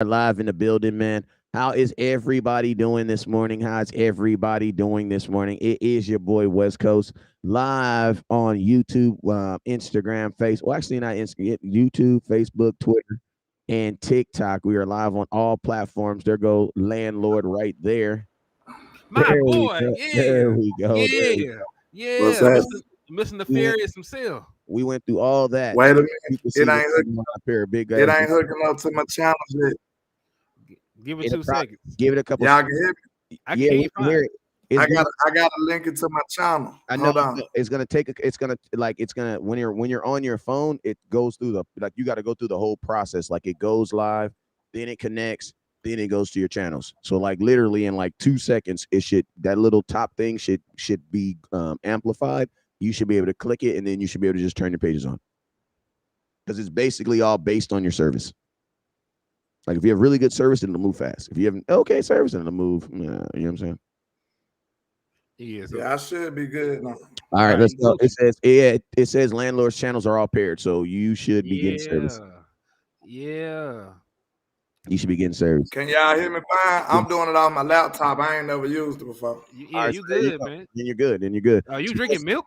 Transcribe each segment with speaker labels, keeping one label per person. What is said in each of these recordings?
Speaker 1: Live in the building, man. How is everybody doing this morning? How's everybody doing this morning? It is your boy West Coast live on YouTube, Instagram, Facebook. Well, actually, not Instagram, YouTube, Facebook, Twitter, and TikTok. We are live on all platforms. There go landlord right there.
Speaker 2: My
Speaker 1: There we
Speaker 2: boy,
Speaker 1: go. There
Speaker 2: yeah,
Speaker 1: we go. There we
Speaker 2: yeah,
Speaker 3: What's
Speaker 2: yeah.
Speaker 3: that?
Speaker 2: Mr.
Speaker 1: we went.
Speaker 2: Nefarious himself.
Speaker 1: We went through all that.
Speaker 3: Wait a minute.
Speaker 1: You can
Speaker 3: It
Speaker 1: see what's
Speaker 3: ain't
Speaker 1: going on up here. Big
Speaker 3: it
Speaker 1: guys.
Speaker 3: ain't hooking up to my channel yet.
Speaker 2: Give it 2 seconds.
Speaker 1: Give it a couple.
Speaker 3: Y'all can hear me?
Speaker 2: I
Speaker 1: Yeah,
Speaker 2: can't
Speaker 1: we can
Speaker 2: find
Speaker 1: hear
Speaker 2: it.
Speaker 1: it. It's good.
Speaker 3: I gotta link it to my channel.
Speaker 1: I know
Speaker 3: Hold on.
Speaker 1: it's gonna take. It's gonna when you're on your phone, it goes through you got to go through the whole process. Like it goes live, then it connects, then it goes to your channels. So like literally in like 2 seconds, that little top thing should be amplified. You should be able to click it, and then you should be able to just turn your pages on because it's basically all based on your service. Like if you have really good service, then it'll move fast. If you have an okay service, then it'll move. You know what I'm saying?
Speaker 2: Yeah,
Speaker 3: Yeah, I should be good now.
Speaker 1: All right,
Speaker 2: right,
Speaker 1: let's go.
Speaker 2: Gucci.
Speaker 1: It says landlord's channels are all paired, so you should be getting service.
Speaker 2: Yeah.
Speaker 1: You should be getting service.
Speaker 3: Can y'all hear me fine? I'm doing it on my laptop. I ain't never used it before.
Speaker 2: Yeah,
Speaker 1: All right,
Speaker 2: you
Speaker 1: so there you
Speaker 2: good,
Speaker 1: go.
Speaker 2: man.
Speaker 1: Then you're good. Then you're good.
Speaker 2: Are you
Speaker 1: So
Speaker 2: drinking milk?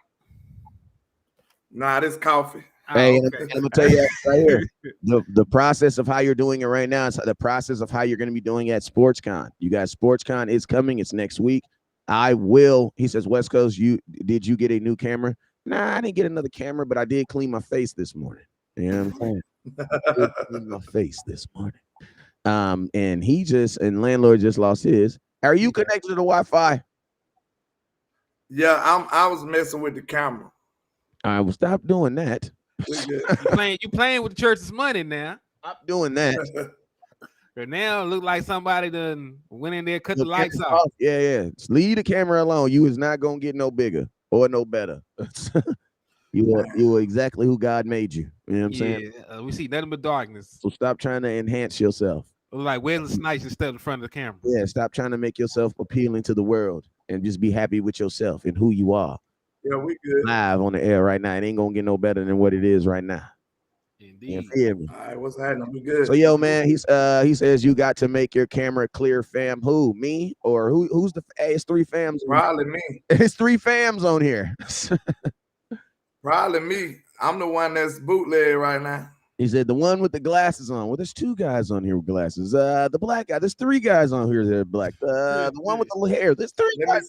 Speaker 3: Nah, this coffee.
Speaker 1: hey,
Speaker 2: Oh,
Speaker 1: and
Speaker 2: okay.
Speaker 1: I'm gonna tell you right here, the process of how you're doing it right now is the process of how you're going to be doing it at SportsCon. You guys, SportsCon is coming. It's next week. I will. He says, West Coast, did you get a new camera? Nah, I didn't get another camera, but I did clean my face this morning. You know what I'm saying? I did clean my face this morning. And landlord just lost his. Are you connected to the Wi-Fi?
Speaker 3: Yeah, I was messing with the camera.
Speaker 1: I will stop doing that.
Speaker 3: We good.
Speaker 2: You playing with the church's money now.
Speaker 1: Stop doing that.
Speaker 2: But now it look like somebody done went in there, cut the lights off.
Speaker 1: Yeah. Just leave the camera alone. You is not gonna get no bigger or no better. you are exactly who God made you. You know what I'm saying?
Speaker 2: We see nothing but darkness.
Speaker 1: So stop trying to enhance yourself.
Speaker 2: Look like Wesley Snipes instead in front of the camera.
Speaker 1: Yeah, stop trying to make yourself appealing to the world and just be happy with yourself and who you are.
Speaker 3: Yeah, we good.
Speaker 1: Live on the air right now. It ain't gonna get no better than what it is right now.
Speaker 2: Indeed.
Speaker 1: You feel me?
Speaker 3: All right, what's happening? We good.
Speaker 1: So yo, man, he says you got to make your camera clear, fam. Who? Me? Or who's the hey, it's three fams.
Speaker 3: Probably me.
Speaker 1: It's three fams on here.
Speaker 3: Probably me. I'm the one that's bootleg right now.
Speaker 1: He said the one with the glasses on. Well, there's two guys on here with glasses. The black guy. There's three guys on here that are black. The one with the hair. There's two guys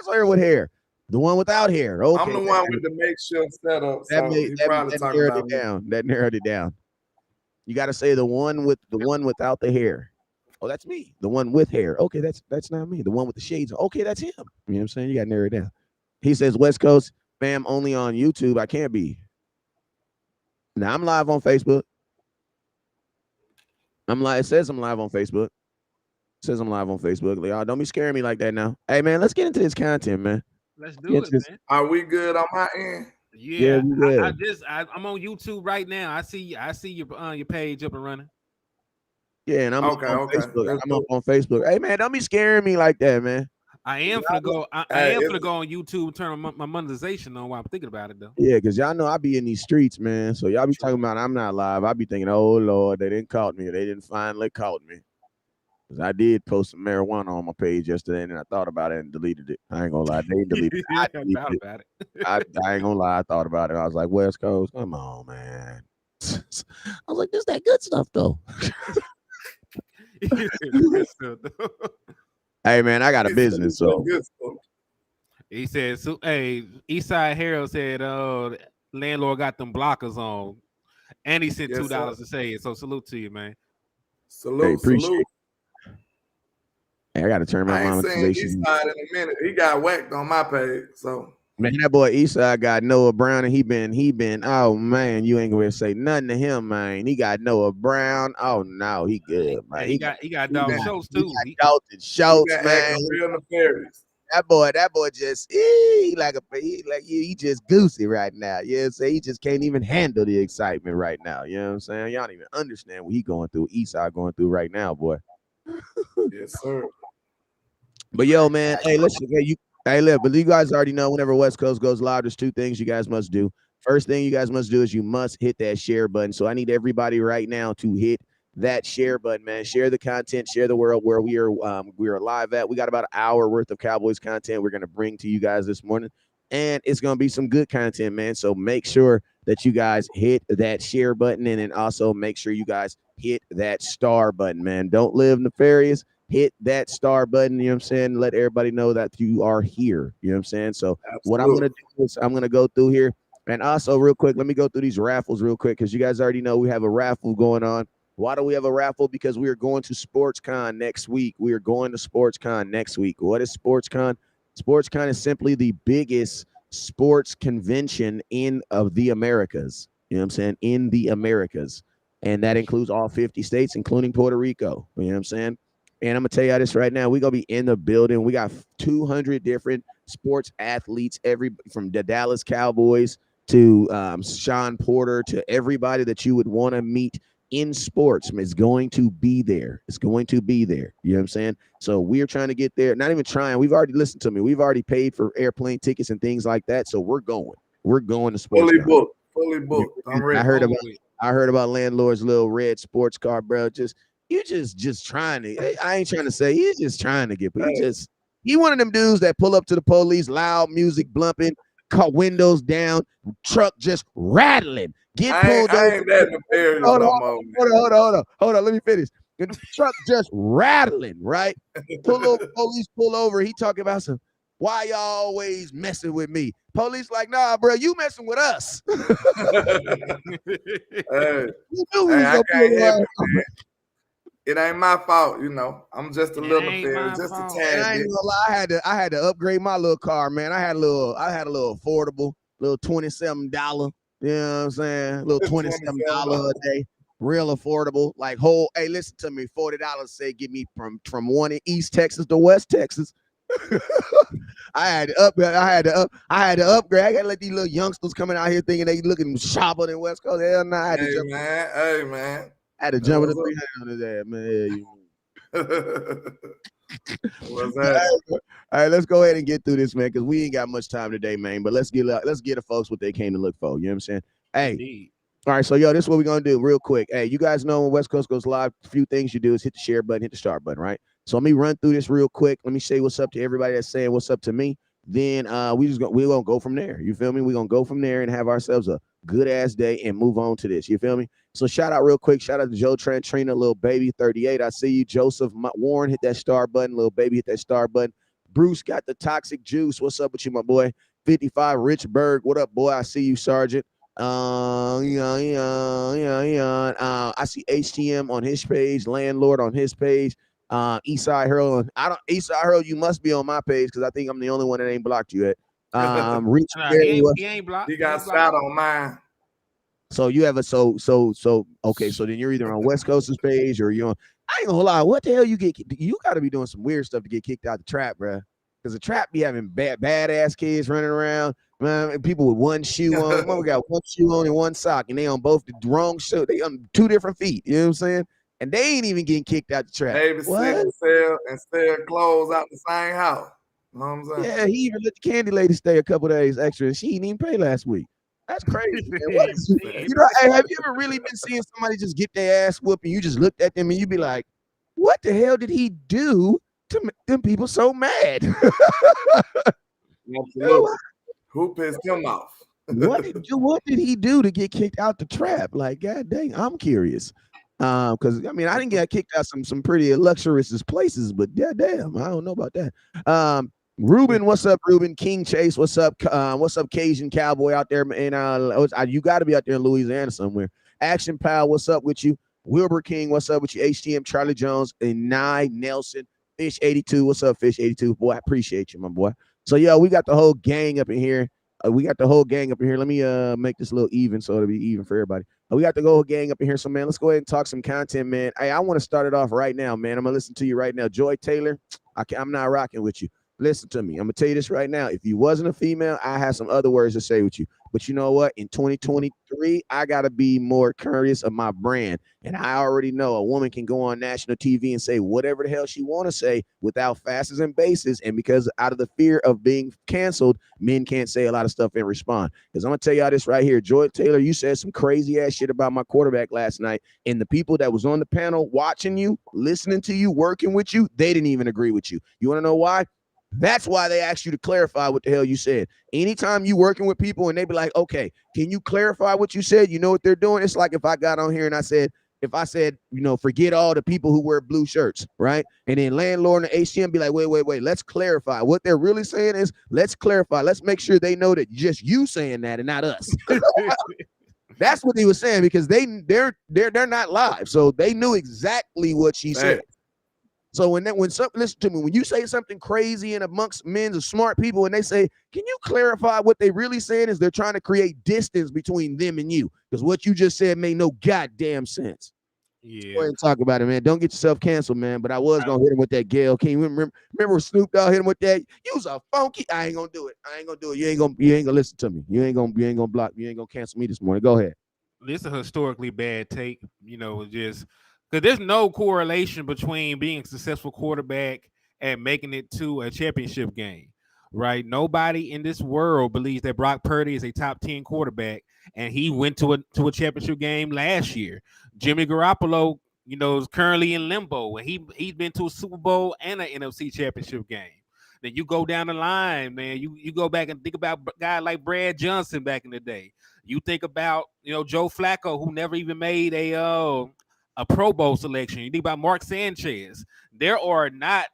Speaker 1: on here with hair. The one without hair. Okay.
Speaker 3: I'm the one with the makeshift setup.
Speaker 1: That narrowed it down. That narrowed it down. You got to say the one without the hair. Oh, that's me. The one with hair. Okay, that's not me. The one with the shades. Okay, that's him. You know what I'm saying? You got to narrow it down. He says West Coast fam only on YouTube. I can't be. Now I'm live on Facebook. It says I'm live on Facebook. It says I'm live on Facebook. Y'all don't be scaring me like that now. Hey man, let's get into this content, man.
Speaker 2: Let's do it, man.
Speaker 3: Are we good on my end?
Speaker 2: Yeah, I'm on YouTube right now. I see your page up and running.
Speaker 1: Yeah, and I'm on Facebook. I'm up on Facebook. Hey man, don't be scaring me like that, man.
Speaker 2: I am gonna go on YouTube and turn my monetization on while I'm thinking about it though.
Speaker 1: Yeah, because y'all know I be in these streets, man. So y'all be talking about I'm not live. I be thinking, oh Lord, they didn't caught me. They didn't finally caught me. Because I did post some marijuana on my page yesterday, and then I thought about it and deleted it. I ain't gonna lie, they deleted it. I
Speaker 2: about it.
Speaker 1: I ain't gonna lie, I thought about it. I was like, West Coast, come on, man. I was like, this that good stuff though. Hey man, I got a business, so
Speaker 2: he said, so, hey, Eastside Harold said, landlord got them blockers on, and he sent $2 to say it. So salute to you, man.
Speaker 3: Salute,
Speaker 1: hey, appreciate it. Hey, I gotta turn my monetization.
Speaker 3: Eastside in a minute. He got whacked on my page, so
Speaker 1: man, that boy Eastside got Noah Brown, and he been. Oh man, you ain't gonna say nothing to him, man. He got Noah Brown. Oh no, he good, man.
Speaker 2: He got Dalton Schultz too.
Speaker 1: Dalton Schultz, man.
Speaker 3: Real nefarious.
Speaker 1: That boy just he just goosey right now. You know what I'm saying? He just can't even handle the excitement right now. You know what I'm saying? Y'all don't even understand what he going through. Eastside going through right now, boy.
Speaker 3: Yes, sir.
Speaker 1: But yo, man, hey, listen, but you guys already know whenever West Coast goes live, there's two things you guys must do. First thing you guys must do is you must hit that share button. So I need everybody right now to hit that share button, man. Share the content, share the world where we are live at. We got about an hour worth of Cowboys content we're gonna bring to you guys this morning, and it's gonna be some good content, man. So make sure that you guys hit that share button, and then also make sure you guys hit that star button, man. Don't live nefarious. Hit that star button, you know what I'm saying? Let everybody know that you are here. You know what I'm saying? So what I'm gonna do is I'm gonna go through here. And also, real quick, let me go through these raffles real quick because you guys already know we have a raffle going on. Why do we have a raffle? Because we are going to SportsCon next week. We are going to SportsCon next week. What is SportsCon? SportsCon is simply the biggest sports convention of the Americas. You know what I'm saying? In the Americas. And that includes all 50 states, including Puerto Rico. You know what I'm saying? And I'm going to tell you this right now. We're going to be in the building. We got 200 different sports athletes, from the Dallas Cowboys to Sean Porter to everybody that you would want to meet in sports is going to be there. It's going to be there. You know what I'm saying? So we're trying to get there. Not even trying. We've already listened to me. We've already paid for airplane tickets and things like that. So we're going. We're going to sports.
Speaker 3: Fully booked. I'm ready.
Speaker 1: I heard about Landlord's little red sports car, bro. You just trying to. I ain't trying to say he's just trying to get. But he one of them dudes that pull up to the police, loud music blumping, car windows down, truck just rattling. Get pulled over.
Speaker 3: I ain't that nefarious
Speaker 1: Hold on. Let me finish. The truck just rattling, right? Police pull over. He talking about why y'all always messing with me? Police like, nah, bro, you messing with us.
Speaker 3: It ain't my fault, you know. I'm just a little nefarious, just a tad.
Speaker 1: I ain't gonna lie. I had to upgrade my little car, man. I had a little affordable, little $27. You know what I'm saying? Little $27 a day, real affordable. Like hey, listen to me, $40 say get me from one in East Texas to West Texas. I had to upgrade. I gotta let these little youngsters coming out here thinking they looking sharper than West Coast. Hell no, I had to jump.
Speaker 3: Hey man.
Speaker 1: I had to jump in the 300 on his ass, man.
Speaker 3: What's that?
Speaker 1: All right, let's go ahead and get through this, man, because we ain't got much time today, man. But let's get the folks what they came to look for. You know what I'm saying? Hey. Indeed. All right, so this is what we're gonna do real quick. Hey, you guys know when West Coast goes live, a few things you do is hit the share button, hit the start button, right? So let me run through this real quick. Let me say what's up to everybody that's saying what's up to me. Then we're gonna go from there. You feel me? We're gonna go from there and have ourselves a good ass day and move on to this. You feel me? So shout out real quick. Shout out to Joe Trina, little baby 38. I see you. Joseph Warren, hit that star button. Little baby, hit that star button. Bruce got the toxic juice. What's up with you, my boy? 55 Rich Berg. What up, boy? I see you, Sergeant. I see HTM on his page, Landlord on his page. Eastside Harold. Eastside Harold, you must be on my page because I think I'm the only one that ain't blocked you yet. Rich
Speaker 2: he ain't blocked.
Speaker 3: He got shot on mine.
Speaker 1: So you have okay, so then you're either on West Coast's page or you're on. I ain't gonna lie, what the hell you got to be doing some weird stuff to get kicked out the trap, bro. Because the trap be having badass kids running around, man. People with one shoe on. We got one shoe on and one sock, and they on both the wrong shoe. They on 2 different feet. You know what I'm saying? And they ain't even getting kicked out the trap.
Speaker 3: Babysit and sell clothes out the same house. You know what I'm saying?
Speaker 1: Yeah, he even let the candy lady stay a couple days extra, and she didn't even pay last week. That's crazy, man. What is have you ever really been seeing somebody just get their ass whooped and you just looked at them and you be like, what the hell did he do to make them people so mad?
Speaker 3: Who pissed him off?
Speaker 1: What did he do to get kicked out the trap? Like, god dang, I'm curious. Because I mean, I didn't get kicked out some pretty luxurious places, but yeah, damn, I don't know about that. Ruben, what's up, Ruben? King Chase, what's up? What's up, Cajun Cowboy out there? And you got to be out there in Louisiana somewhere. Action Pal, what's up with you? Wilbur King, what's up with you? HTM, Charlie Jones, and Nye Nelson, Fish 82, what's up, Fish 82? Boy, I appreciate you, my boy. So yeah, we got the whole gang up in here. Let me make this a little even so it'll be even for everybody. We got the whole gang up in here. So man, let's go ahead and talk some content, man. Hey, I want to start it off right now, man. I'm gonna listen to you right now. Joy Taylor, I'm not rocking with you. Listen to me. I'm gonna tell you this right now. If you wasn't a female, I have some other words to say with you. But you know what? In 2023, I got to be more curious of my brand. And I already know a woman can go on national TV and say whatever the hell she want to say without fastest and bases. And because out of the fear of being canceled, men can't say a lot of stuff and respond. Because I'm going to tell y'all this right here. Joy Taylor, you said some crazy ass shit about my quarterback last night. And the people that was on the panel watching you, listening to you, working with you, they didn't even agree with you. You want to know why? That's why they asked you to clarify what the hell you said. Anytime you working with people and they be like, okay, can you clarify what you said? You know what they're doing? It's like if I got on here and I said, forget all the people who wear blue shirts, right? And then landlord and HCM be like, wait, let's clarify. What they're really saying is, let's clarify. Let's make sure they know that just you saying that and not us. That's what he was saying, because they're not live. So they knew exactly what she said. So listen to me, when you say something crazy and amongst men of smart people and they say, can you clarify what they really saying is, they're trying to create distance between them and you, because what you just said made no goddamn sense.
Speaker 2: Yeah.
Speaker 1: Go ahead and talk about it, man. Don't get yourself canceled, man. But I was going to hit him with that Gail King. Remember Snoop Dogg hit him with that? You was a funky. I ain't going to do it. You ain't going to listen to me. You ain't going to block. You ain't going to cancel me this morning. Go ahead.
Speaker 2: This is a historically bad take, just because there's no correlation between being a successful quarterback and making it to a championship game, right? Nobody in this world believes that Brock Purdy is a top 10 quarterback, and he went to a championship game last year. Jimmy Garoppolo, is currently in limbo, and he's been to a Super Bowl and an NFC championship game. Then you go down the line, man. You go back and think about a guy like Brad Johnson back in the day. You think about Joe Flacco, who never even made a Pro Bowl selection. You think about Mark Sanchez. There are not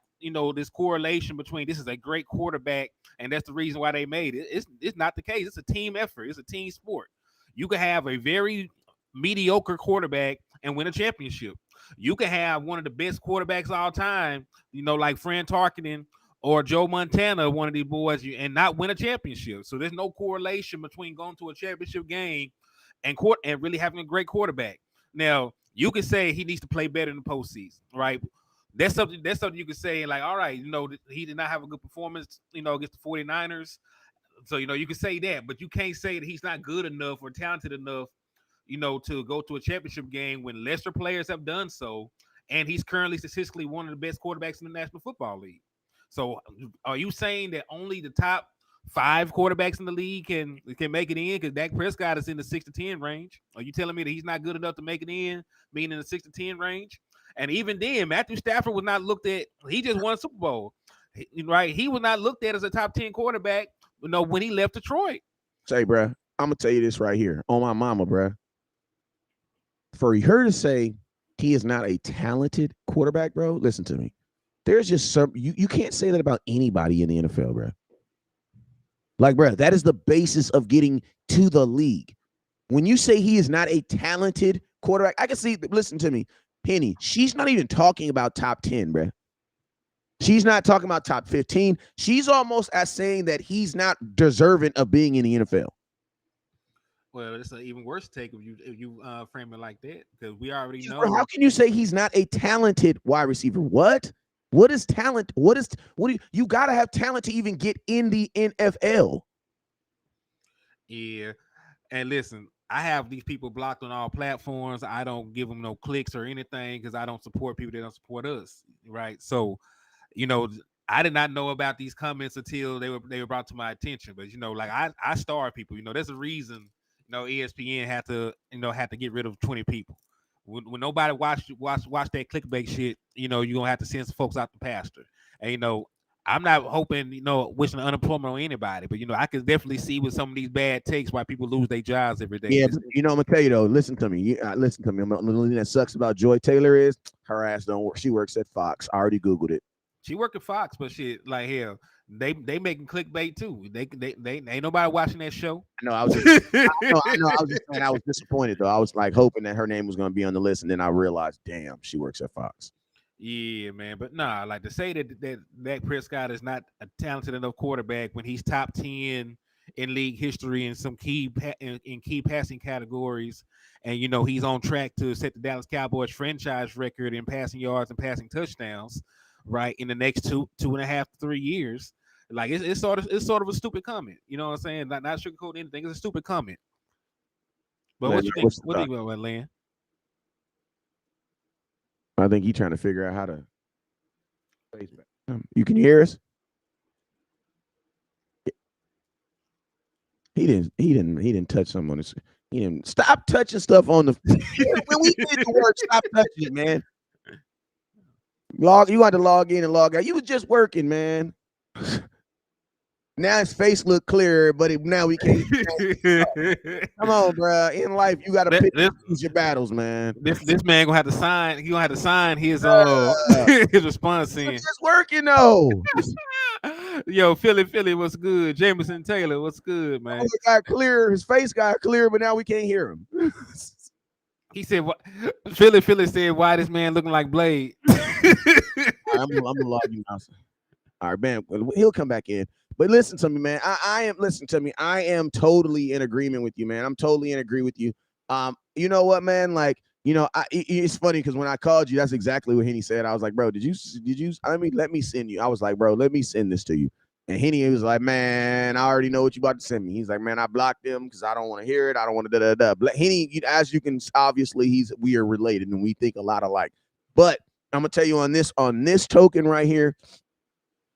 Speaker 2: this correlation between this is a great quarterback and that's the reason why they made it. It's not the case. It's a team effort. It's a team sport. You can have a very mediocre quarterback and win a championship. You can have one of the best quarterbacks all time, like Fran Tarkenton or Joe Montana, one of these boys, and not win a championship. So there's no correlation between going to a championship game and really having a great quarterback. Now, you can say he needs to play better in the postseason, right? That's something you could say, like, all right, he did not have a good performance, against the 49ers. So, you can say that, but you can't say that he's not good enough or talented enough, to go to a championship game when lesser players have done so. And he's currently statistically one of the best quarterbacks in the National Football League. So are you saying that only the top 5 quarterbacks in the league can make it in? Because Dak Prescott is in the 6 to 10 range. Are you telling me that he's not good enough to make it in, being in the 6 to 10 range? And even then, Matthew Stafford was not looked at. He just won a Super Bowl, right? He was not looked at as a top 10 quarterback, when he left Detroit.
Speaker 1: Say, bro, I'm gonna tell you this right here on my mama, bro. For her to say he is not a talented quarterback, bro, listen to me. There's just some you can't say that about anybody in the NFL, bro. Like, bro, that is the basis of getting to the league. When you say he is not a talented quarterback, I can see. Listen to me, Penny. She's not even talking about top 10, bro. She's not talking about top 15. She's almost as saying that he's not deserving of being in the NFL.
Speaker 2: Well, it's an even worse take if you frame it like that, because we already know.
Speaker 1: Bro, how can you say he's not a talented wide receiver? What? What is talent? What do you got to have talent to even get in the NFL?
Speaker 2: Yeah. And listen, I have these people blocked on all platforms. I don't give them no clicks or anything because I don't support people that don't support us. Right. So, I did not know about these comments until they were brought to my attention. But, like I star people, there's a reason, ESPN had to get rid of 20 people. When nobody watch that clickbait shit, you're gonna have to send some folks out the pasture. And I'm not hoping, wishing unemployment on anybody, but I can definitely see with some of these bad takes why people lose their jobs every day.
Speaker 1: Yeah, but, I'm gonna tell you though. Listen to me. Listen to me. The only thing that sucks about Joy Taylor is her ass don't work. She works at Fox. I already googled it.
Speaker 2: She worked at Fox, but shit, like hell, they making clickbait too. They ain't nobody watching that show.
Speaker 1: No, I was just, I know. I was just saying I was disappointed though. I was like hoping that her name was gonna be on the list, and then I realized, damn, she works at Fox.
Speaker 2: Yeah, man, but nah, like to say that Dak Prescott is not a talented enough quarterback when he's top 10 in league history in some key passing categories, and he's on track to set the Dallas Cowboys franchise record in passing yards and passing touchdowns, right, in the next 2.5 to 3 years. Like it's sort of a stupid comment. You know what I'm saying? Not sugarcoat anything. It's a stupid comment. But what you think? What do you think about Lynn?
Speaker 1: I think he's trying to figure out how to. You can hear us? He didn't touch something on this. He didn't stop touching stuff on the when we did the work, stop touching it, man. You had to log in and log out. You was just working, man. Now his face look clearer, but now we can't. Come on, bro. In life, you got to choose your battles, man.
Speaker 2: This man gonna have to sign. He gonna have to sign his his response in.
Speaker 1: It's just working though.
Speaker 2: Yo, Philly, what's good? Jameson Taylor, what's good, man?
Speaker 1: It got clear. His face got clear, but now we can't hear him.
Speaker 2: He said, "What?" Philly said, "Why this man looking like Blade?"
Speaker 1: I'm gonna log you now. All right, man. He'll come back in. But listen to me, man. I am totally in agreement with you, man. I'm totally in agree with you. You know what, man? Like, you know, it's funny because when I called you, that's exactly what Henny said. I was like, bro, did you? Let me send you. I was like, bro, let me send this to you. And Henny was like, man, I already know what you about to send me. He's like, man, I blocked him because I don't want to hear it. I don't want to da. Henny, as you can, obviously, we are related and we think a lot alike. But I'm gonna tell you on this token right here,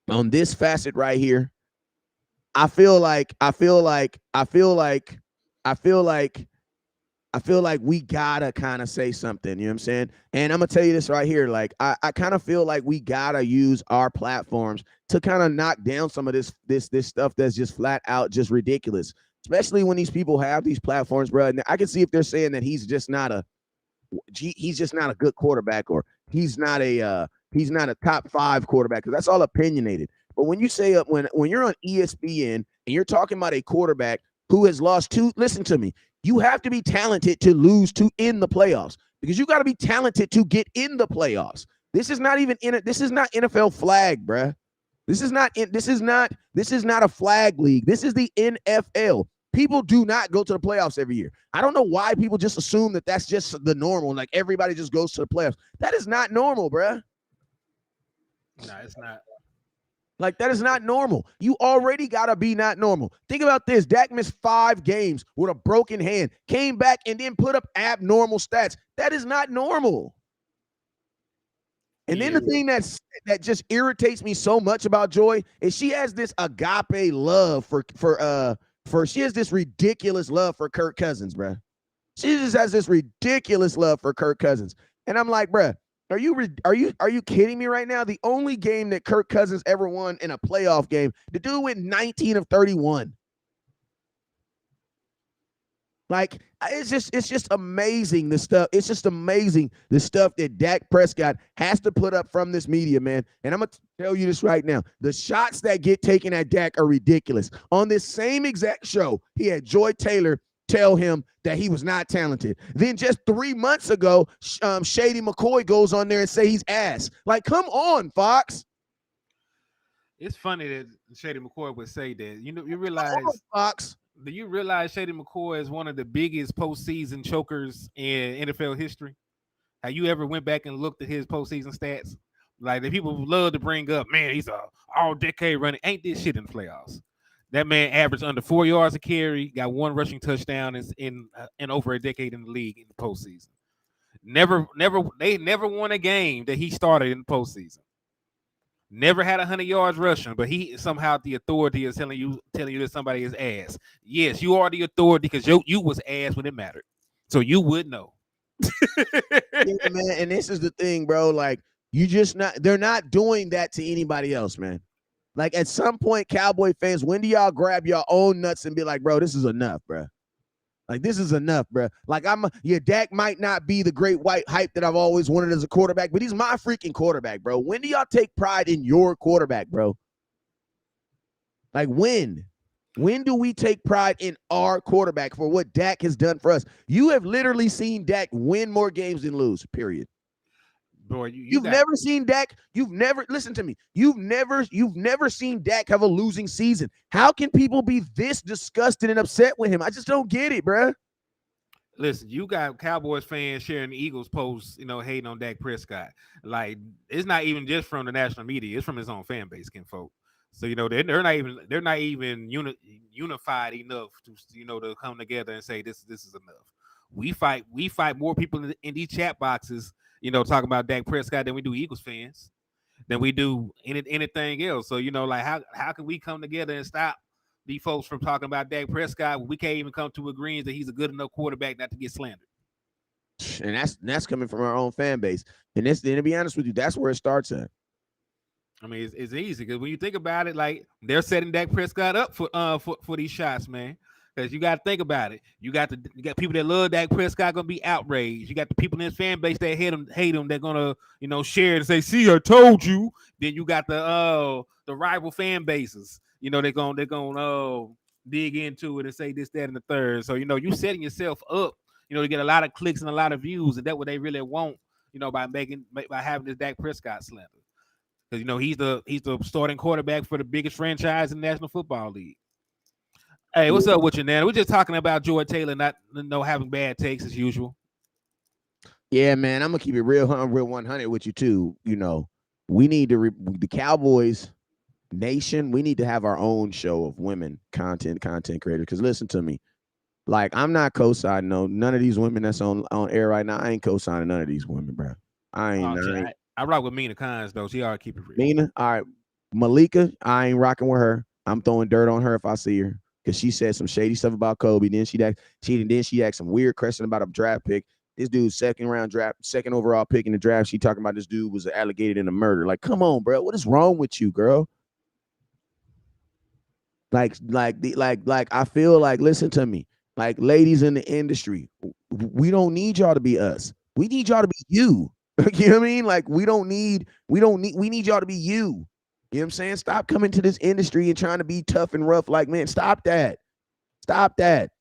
Speaker 1: on this facet right here, I feel like we gotta kind of say something, you know what I'm saying? And I'm gonna tell you this right here. Like, I kind of feel like we gotta use our platforms to kind of knock down some of this stuff that's just flat out just ridiculous. Especially when these people have these platforms, bro. And I can see if they're saying that he's just not a good quarterback, or he's not a top 5 quarterback, because that's all opinionated. But when you say when you're on ESPN and you're talking about a quarterback who has lost 2, listen to me, you have to be talented to lose to in the playoffs, because you got to be talented to get in the playoffs. This is not NFL flag, bruh. This is not a flag league. This is the NFL. People do not go to the playoffs every year. I don't know why people just assume that that's just the normal. Like, everybody just goes to the playoffs. That is not normal, bruh.
Speaker 2: No, it's not.
Speaker 1: Like, that is not normal. You already got to be not normal. Think about this. Dak missed 5 games with a broken hand, came back, and then put up abnormal stats. That is not normal. And then the thing that just irritates me so much about Joy is she has this agape love she has this ridiculous love for Kirk Cousins, bruh. She just has this ridiculous love for Kirk Cousins. And I'm like, bruh, are you kidding me right now? The only game that Kirk Cousins ever won in a playoff game, the dude went 19 of 31. Like, it's just amazing the stuff. It's just amazing the stuff that Dak Prescott has to put up from this media, man. And I'm going to tell you this right now. The shots that get taken at Dak are ridiculous. On this same exact show, he had Joy Taylor tell him that he was not talented. Then just 3 months ago, Shady McCoy goes on there and say he's ass. Like, come on, Fox.
Speaker 2: It's funny that Shady McCoy would say that. You realize,
Speaker 1: Fox.
Speaker 2: Do you realize Shady McCoy is one of the biggest postseason chokers in NFL history? Have you ever went back and looked at his postseason stats? Like, the people love to bring up, man, he's a all-decade running. Ain't this shit in the playoffs? That man averaged under 4 yards a carry, got 1 rushing touchdown in over a decade in the league in the postseason. They never won a game that he started in the postseason. Never had 100 yards rushing, but he somehow the authority is telling you that somebody is ass. Yes, you are the authority because you was ass when it mattered, so you would know.
Speaker 1: Yeah, man, and this is the thing, bro. Like, they're not doing that to anybody else, man. Like, at some point, Cowboy fans, when do y'all grab your own nuts and be like, bro, this is enough, bro? Like, this is enough, bro. Like, Dak might not be the great white hype that I've always wanted as a quarterback, but he's my freaking quarterback, bro. When do y'all take pride in your quarterback, bro? Like, when? When do we take pride in our quarterback for what Dak has done for us? You have literally seen Dak win more games than lose, period.
Speaker 2: Boy,
Speaker 1: you've never seen Dak. Listen to me. You've never seen Dak have a losing season. How can people be this disgusted and upset with him? I just don't get it, bro.
Speaker 2: Listen, you got Cowboys fans sharing the Eagles posts, hating on Dak Prescott. Like, it's not even just from the national media; it's from his own fan base, kinfolk. So they're not even unified enough to to come together and say this is enough. We fight more people in these chat boxes, talking about Dak Prescott than we do Eagles fans, than we do anything else. So like how can we come together and stop these folks from talking about Dak Prescott when we can't even come to agreement that he's a good enough quarterback not to get slandered?
Speaker 1: And that's coming from our own fan base. And to be honest with you, that's where it starts at.
Speaker 2: I mean, it's easy because when you think about it, like they're setting Dak Prescott up for these shots, man. Because you got to think about it. You got people that love Dak Prescott gonna be outraged. You got the people in his fan base that hate him. They're gonna share and say, "See, I told you." Then you got the rival fan bases. They're gonna dig into it and say this, that, and the third. So you setting yourself up. To get a lot of clicks and a lot of views, and that's what they really want. By having this Dak Prescott slander. Because he's the starting quarterback for the biggest franchise in the National Football League. Hey, what's up with you, Nana? We're just talking about Joy Taylor not having bad takes as usual.
Speaker 1: Yeah, man, I'm gonna keep it real 100 with you too. We need to the Cowboys nation. We need to have our own show of women content creators. Because listen to me, like I'm not co-signing none of these women that's on air right now. I ain't co-signing none of these women, bro.
Speaker 2: I rock with Mina Kines though. She ought to keep it real.
Speaker 1: Mina, all right. Malika, I ain't rocking with her. I'm throwing dirt on her if I see her because she said some shady stuff about Kobe. Then she asked some weird question about a draft pick. This dude's second overall pick in the draft. She talking about this dude was alleged in a murder. Like, come on, bro. What is wrong with you, girl? Like, I feel like, listen to me. Like, ladies in the industry, we don't need y'all to be us. We need y'all to be you. You know what I mean? Like, we need y'all to be you. You know what I'm saying? Stop coming to this industry and trying to be tough and rough. Like, man, stop that. Stop that.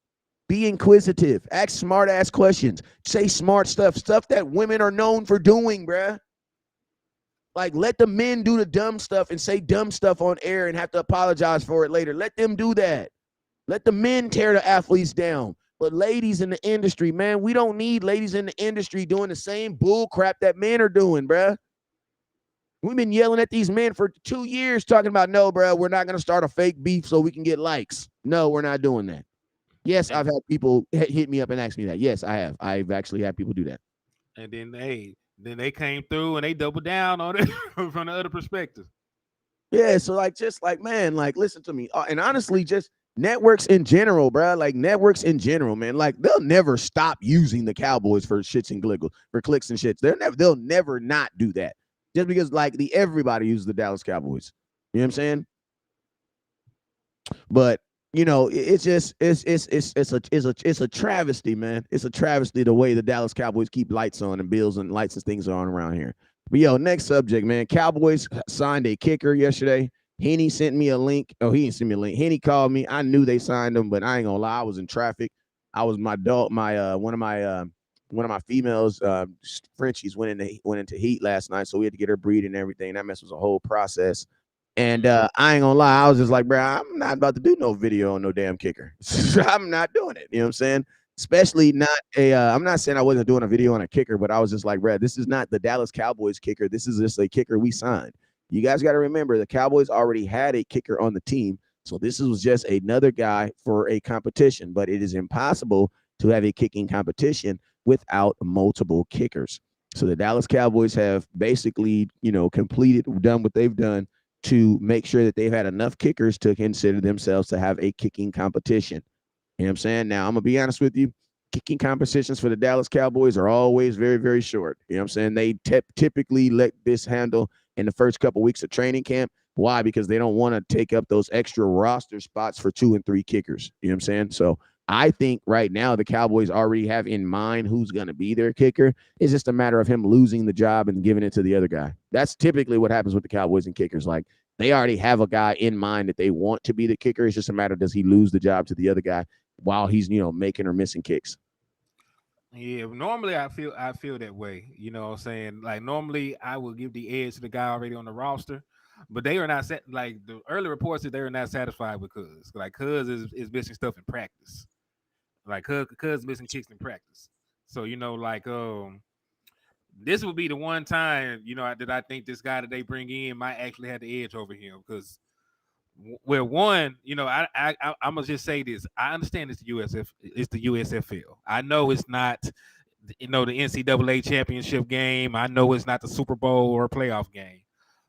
Speaker 1: Be inquisitive. Ask smart ass questions. Say smart stuff that women are known for doing, bruh. Like, let the men do the dumb stuff and say dumb stuff on air and have to apologize for it later. Let them do that. Let the men tear the athletes down. But ladies in the industry, man, we don't need ladies in the industry doing the same bull crap that men are doing, bruh. We've been yelling at these men for 2 years talking about, no, bruh, we're not going to start a fake beef so we can get likes. No, we're not doing that. Yes, I've had people hit me up and ask me that. Yes, I have. I've actually had people do that.
Speaker 2: And then they came through and they doubled down on it from the other perspective.
Speaker 1: Yeah, so man, listen to me. And honestly, just networks in general, bro. Like networks in general, man. Like they'll never stop using the Cowboys for shits and gliggles, for clicks and shits. They'll never not do that. Just because everybody uses the Dallas Cowboys. You know what I'm saying? But it's a travesty, man. It's a travesty the way the Dallas Cowboys keep lights on and bills and lights and things on around here. But next subject, man. Cowboys signed a kicker yesterday. Henny sent me a link. Oh, he didn't send me a link. Henny called me. I knew they signed him, but I ain't gonna lie. I was in traffic. I was one of my females, Frenchies went into heat last night, so we had to get her breed and everything. That mess was a whole process. And I ain't gonna lie, I was just like, bro, I'm not about to do no video on no damn kicker. I'm not doing it. You know what I'm saying? Especially not I'm not saying I wasn't doing a video on a kicker, but I was just like, bro, this is not the Dallas Cowboys kicker. This is just a kicker we signed. You guys got to remember the Cowboys already had a kicker on the team. So this was just another guy for a competition, but it is impossible to have a kicking competition without multiple kickers. So the Dallas Cowboys have basically, done what they've done to make sure that they've had enough kickers to consider themselves to have a kicking competition. You know what I'm saying? Now, I'm going to be honest with you. Kicking competitions for the Dallas Cowboys are always very, very short. You know what I'm saying? They typically let this handle in the first couple of weeks of training camp. Why? Because they don't want to take up those extra roster spots for 2 and 3 kickers. You know what I'm saying? So I think right now the Cowboys already have in mind who's going to be their kicker. It's just a matter of him losing the job and giving it to the other guy. That's typically what happens with the Cowboys and kickers. Like they already have a guy in mind that they want to be the kicker. It's just a matter of does he lose the job to the other guy while he's, making or missing kicks.
Speaker 2: Yeah, normally I feel that way. You know what I'm saying? Like normally I would give the edge to the guy already on the roster, but they are not set. Like the early reports that they are not satisfied with Cuz. Like Cuz is missing stuff in practice. Like Cuz missing kicks in practice. So this would be the one time that I think this guy that they bring in might actually have the edge over him because Well, one, I'm gonna just say this. I understand it's the USFL. I know it's not, the NCAA championship game. I know it's not the Super Bowl or playoff game,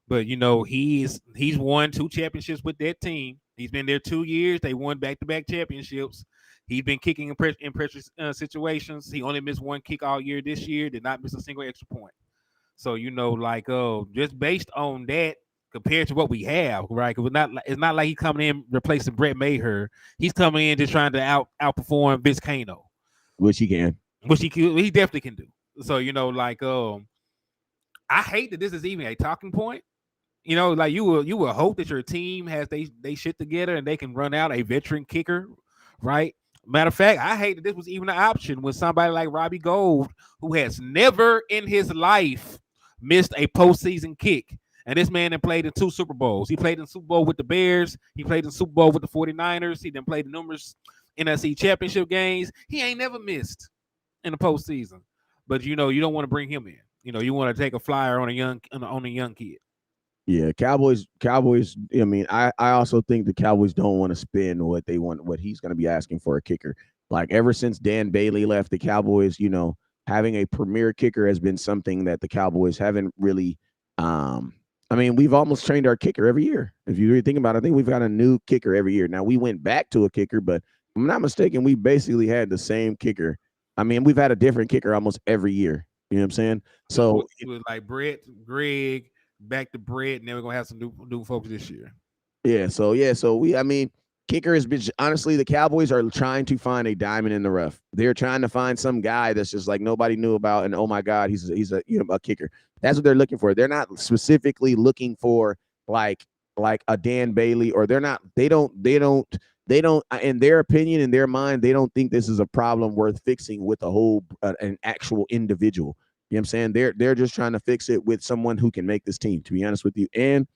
Speaker 2: but he's won 2 championships with that team. He's been there 2 years. They won back-to-back championships. He's been kicking in pressure situations. He only missed 1 kick all year this year. Did not miss a single extra point. So just based on that, compared to what we have, right? It's not like he's coming in replacing Brett Maher. He's coming in just trying to outperform Vince Kano,
Speaker 1: which he can,
Speaker 2: he definitely can do. So I hate that this is even a talking point. You will hope that your team has they shit together and they can run out a veteran kicker, right? Matter of fact, I hate that this was even an option with somebody like Robbie Gould, who has never in his life missed a postseason kick. And this man then played in 2 Super Bowls. He played in the Super Bowl with the Bears. He played in the Super Bowl with the 49ers. He then played in numerous NFC championship games. He ain't never missed in the postseason. But you don't want to bring him in. You want to take a flyer on a young kid.
Speaker 1: Yeah, Cowboys. I mean, I also think the Cowboys don't want to spend what he's going to be asking for a kicker. Like ever since Dan Bailey left the Cowboys, having a premier kicker has been something that the Cowboys haven't really. I mean, we've almost trained our kicker every year. If you really think about it, I think we've got a new kicker every year. Now we went back to a kicker, but if I'm not mistaken, we basically had the same kicker. I mean, we've had a different kicker almost every year. You know what I'm saying? So
Speaker 2: it was like Brett, Greg, back to Brett, and then we're gonna have some new folks this year.
Speaker 1: Yeah. So kicker has been, honestly, the Cowboys are trying to find a diamond in the rough. They're trying to find some guy that's just like nobody knew about, and oh my God, he's a kicker. That's what they're looking for. They're not specifically looking for like a Dan Bailey, or they don't in their opinion, in their mind, they don't think this is a problem worth fixing with a whole an actual individual. You know what I'm saying? They're just trying to fix it with someone who can make this team, to be honest with you. And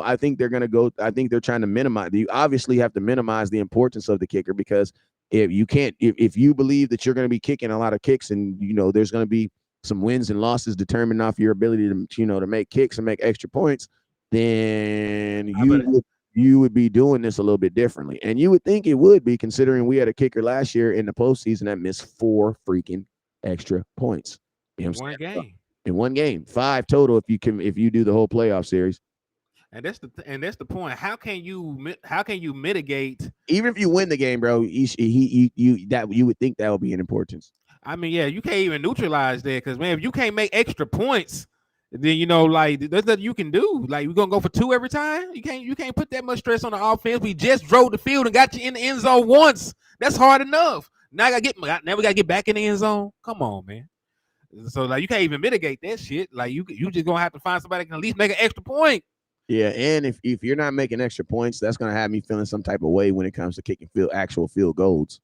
Speaker 1: I think they're trying to minimize. You obviously have to minimize the importance of the kicker, because if you believe that you're going to be kicking a lot of kicks, and there's going to be some wins and losses determined off your ability to make kicks and make extra points, then you would be doing this a little bit differently. And you would think it would be, considering we had a kicker last year in the postseason that missed 4 freaking extra points.
Speaker 2: In
Speaker 1: one game, 5 total if you do the whole playoff series.
Speaker 2: And that's the point. How can you mitigate?
Speaker 1: Even if you win the game, bro, you would think that would be an importance.
Speaker 2: I mean, yeah, you can't even neutralize that, because man, if you can't make extra points, then there's nothing you can do. Like, we're gonna go for 2 every time. You can't put that much stress on the offense. We just drove the field and got you in the end zone once. That's hard enough. Now we gotta get back in the end zone. Come on, man. So you can't even mitigate that shit. Like, you just gonna have to find somebody that can at least make an extra point.
Speaker 1: Yeah, and if you're not making extra points, that's going to have me feeling some type of way when it comes to kicking actual field goals.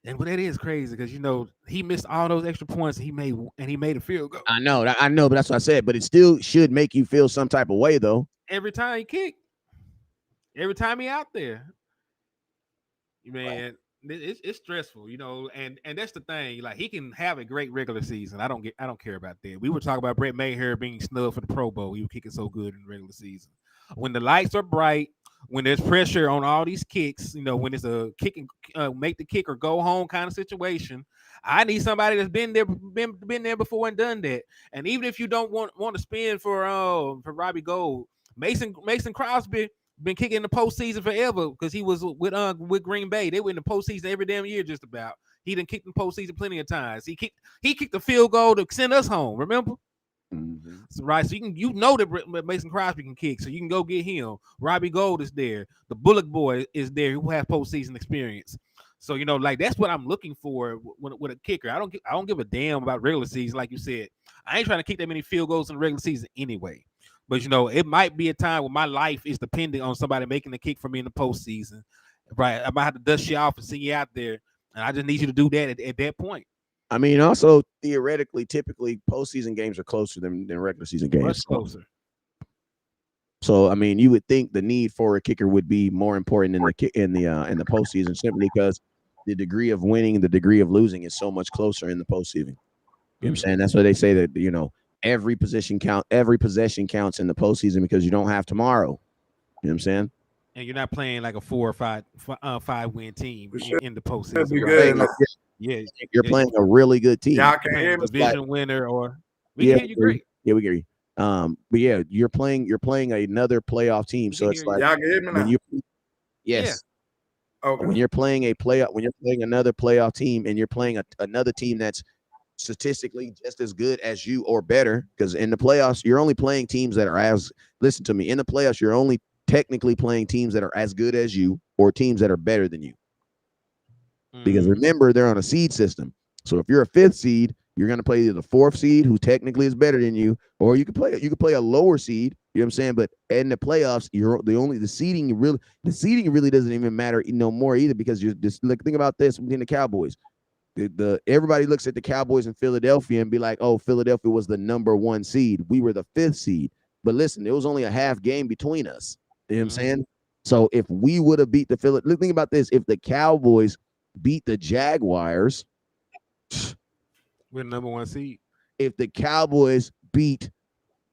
Speaker 2: And that is crazy, because he missed all those extra points he made a field goal.
Speaker 1: I know, but that's what I said. But it still should make you feel some type of way, though.
Speaker 2: Every time he kick, every time he out there, man, it's stressful, and that's the thing. Like, he can have a great regular season. I don't care about that. We were talking about Brett Maher being snubbed for the Pro Bowl. He was kicking so good in the regular season. When the lights are bright, when there's pressure on all these kicks, when it's a kick and make the kick or go home kind of situation, I need somebody that's been there before and done that. And even if you don't want to spend for Robbie Gould, Mason Crosby been kicking in the postseason forever, because he was with Green Bay. They were in the postseason every damn year, just about. He done kicked in the postseason plenty of times. He kicked the field goal to send us home. Remember?
Speaker 1: Mm-hmm.
Speaker 2: So, right. So that Mason Crosby can kick, so you can go get him. Robbie Gould is there. The Bullock boy is there, who has postseason experience. So that's what I'm looking for with a kicker. I don't give a damn about regular season, like you said. I ain't trying to kick that many field goals in the regular season anyway. But it might be a time where my life is dependent on somebody making the kick for me in the postseason. Right. I might have to dust you off and send you out there. And I just need you to do that at that point.
Speaker 1: I mean, also theoretically, typically postseason games are closer than regular season games.
Speaker 2: Much closer.
Speaker 1: So I mean, you would think the need for a kicker would be more important in the postseason, simply because the degree of winning and the degree of losing is so much closer in the postseason. You know what I'm saying? That's why they say that every possession counts in the postseason, because you don't have tomorrow. You know what I'm saying?
Speaker 2: And you're not playing like a 4 or 5 win team
Speaker 3: We should
Speaker 2: in the
Speaker 3: be
Speaker 2: postseason, right?
Speaker 3: good
Speaker 1: Playing
Speaker 3: now.
Speaker 2: Yeah,
Speaker 1: you're
Speaker 2: yeah,
Speaker 1: playing a really good team.
Speaker 3: Y'all can
Speaker 2: playing
Speaker 3: hear
Speaker 2: a
Speaker 3: me?
Speaker 1: Like,
Speaker 2: division winner, or we can
Speaker 1: yeah,
Speaker 2: hear you great.
Speaker 1: yeah, we get you. But yeah, you're playing another playoff team.
Speaker 2: We
Speaker 1: So
Speaker 2: can
Speaker 1: it's
Speaker 2: hear
Speaker 1: like
Speaker 2: you.
Speaker 3: Y'all can hear me
Speaker 1: when
Speaker 3: now?
Speaker 1: you
Speaker 2: Yeah.
Speaker 1: yes, when
Speaker 3: Okay.
Speaker 1: you're playing when you're playing another playoff team and you're playing another team that's statistically just as good as you or better, because in the playoffs, you're only playing teams that are listen to me, in the playoffs, you're only technically playing teams that are as good as you or teams that are better than you. Because remember, they're on a seed system. So if you're a fifth seed, you're going to play either the fourth seed, who technically is better than you, or you could play a lower seed. You know what I'm saying? But in the playoffs, the seeding really doesn't even matter no more either, because you're just like, think about this within the Cowboys. Everybody looks at the Cowboys in Philadelphia and be like, oh, Philadelphia was the number 1 seed. We were the 5th seed. But listen, it was only a half game between us. You know what I'm saying? So if we would have beat the Philadelphia, think about this. If the Cowboys beat the Jaguars,
Speaker 2: We're the number 1 seed.
Speaker 1: if the Cowboys beat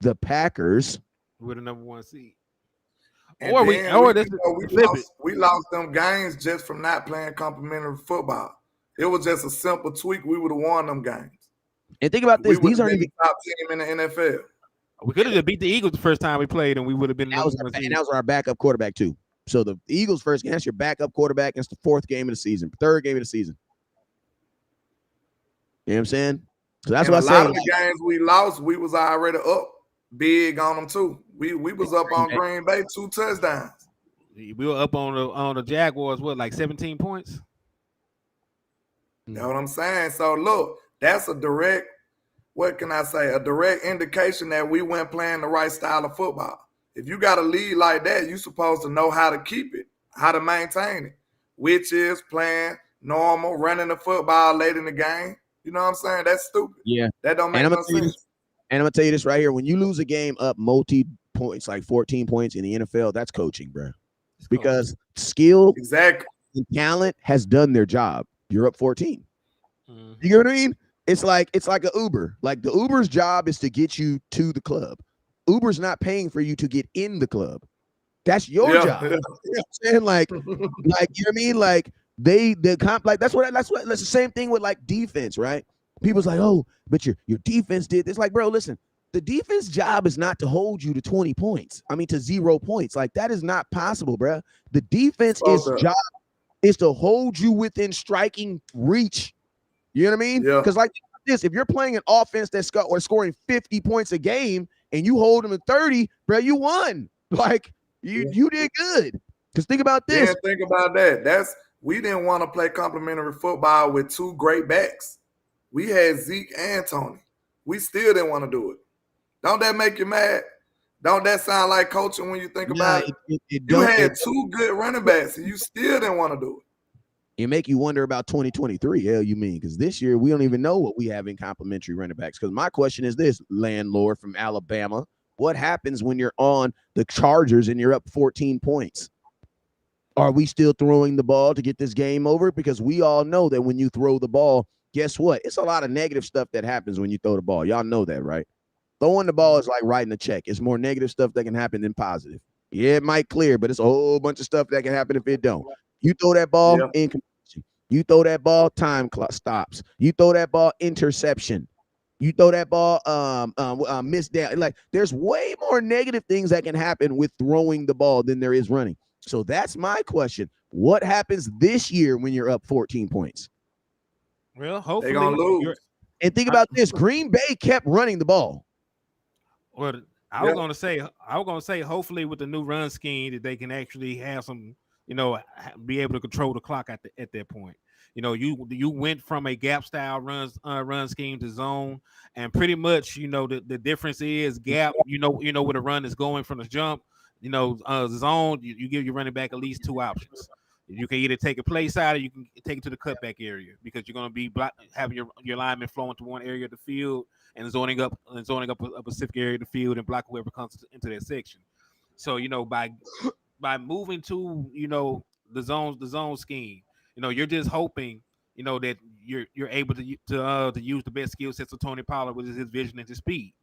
Speaker 1: the Packers,
Speaker 2: We're the number 1 seed.
Speaker 3: And
Speaker 2: Or flip it.
Speaker 3: we lost them games just from not playing complimentary football. It was just a simple tweak. We would have won them games.
Speaker 1: and think about this,
Speaker 3: We would
Speaker 1: these
Speaker 3: have
Speaker 1: aren't
Speaker 3: been
Speaker 1: even
Speaker 3: the top team in the NFL.
Speaker 2: We could have just beat the Eagles the first time we played, and we would have been
Speaker 1: that
Speaker 2: number
Speaker 1: was
Speaker 2: 1 seed.
Speaker 1: and that was our backup quarterback too. So the Eagles first game, that's your backup quarterback. It's the 4th game of the season, 3rd game of the season. You know what I'm saying? So that's what I
Speaker 3: a
Speaker 1: say.
Speaker 3: lot of the games we lost, we was already up big on them too. We was up on Green Bay 2 touchdowns.
Speaker 2: We were up on the Jaguars, like 17 points?
Speaker 3: That's what I'm saying. So look, that's a direct, what can I say? A direct indication that we weren't playing the right style of football. If you got a lead like that, you're supposed to know how to keep it, how to maintain it, which is playing normal, running the football late in the game. You know what I'm saying? That's stupid.
Speaker 1: Yeah.
Speaker 3: That don't make no sense.
Speaker 1: And I'm going to tell you this right here. When you lose a game up multi-points, like 14 points in the NFL, that's coaching, bro. Because skill
Speaker 3: exactly
Speaker 1: and talent has done their job. You're up 14. You know what I mean? It's like an Uber. Like the Uber's job is to get you to the club. Uber's not paying for you to get in the club. That's your job. You know what I'm saying? Like, you know what I mean? Like that's the same thing with like defense, right? People's like, oh, but your defense did this. Like, bro, listen, the defense job is not to hold you to 20 points. I mean, to 0 points. Like, that is not possible, bro. The defense job is to hold you within striking reach. You know what I mean?
Speaker 3: Yeah.
Speaker 1: Because like this, if you're playing an offense that's scoring 50 points a game and you hold them to 30, bro, you won. Like, you did good. Because think about this.
Speaker 3: Yeah, think about that. We didn't want to play complimentary football with 2 great backs. We had Zeke and Tony. We still didn't want to do it. Don't that make you mad? Don't that sound like coaching when you think about it? You had 2 good running backs and you still didn't want to do it.
Speaker 1: It make you wonder about 2023. Hell, you mean? Because this year we don't even know what we have in complimentary running backs. Because my question is this, landlord from Alabama, what happens when you're on the Chargers and you're up 14 points? Are we still throwing the ball to get this game over? Because we all know that when you throw the ball, guess what? It's a lot of negative stuff that happens when you throw the ball. Y'all know that, right? Throwing the ball is like writing a check. It's more negative stuff that can happen than positive. Yeah, it might clear, but it's a whole bunch of stuff that can happen if it don't. You throw that ball, incompletion. You throw that ball, time clock stops. You throw that ball, interception. You throw that ball, missed down. Like, there's way more negative things that can happen with throwing the ball than there is running. So that's my question. What happens this year when you're up 14 points?
Speaker 2: Well, hopefully
Speaker 3: they're gonna lose.
Speaker 1: And think about this: Green Bay kept running the ball.
Speaker 2: Well, I was gonna say, hopefully with the new run scheme that they can actually have some, be able to control the clock at that point. You went from a gap style run scheme to zone, and pretty much, the difference is gap. You know where the run is going from the jump. Zone, you give your running back at least 2 options. You can either take a play side or you can take it to the cutback area, because you're going to be having your lineman flowing to one area of the field and zoning up a specific area of the field and block whoever comes into that section. So, by moving to, the zone scheme, you're just hoping, that you're able to use the best skill sets of Tony Pollard, which is his vision and his speed.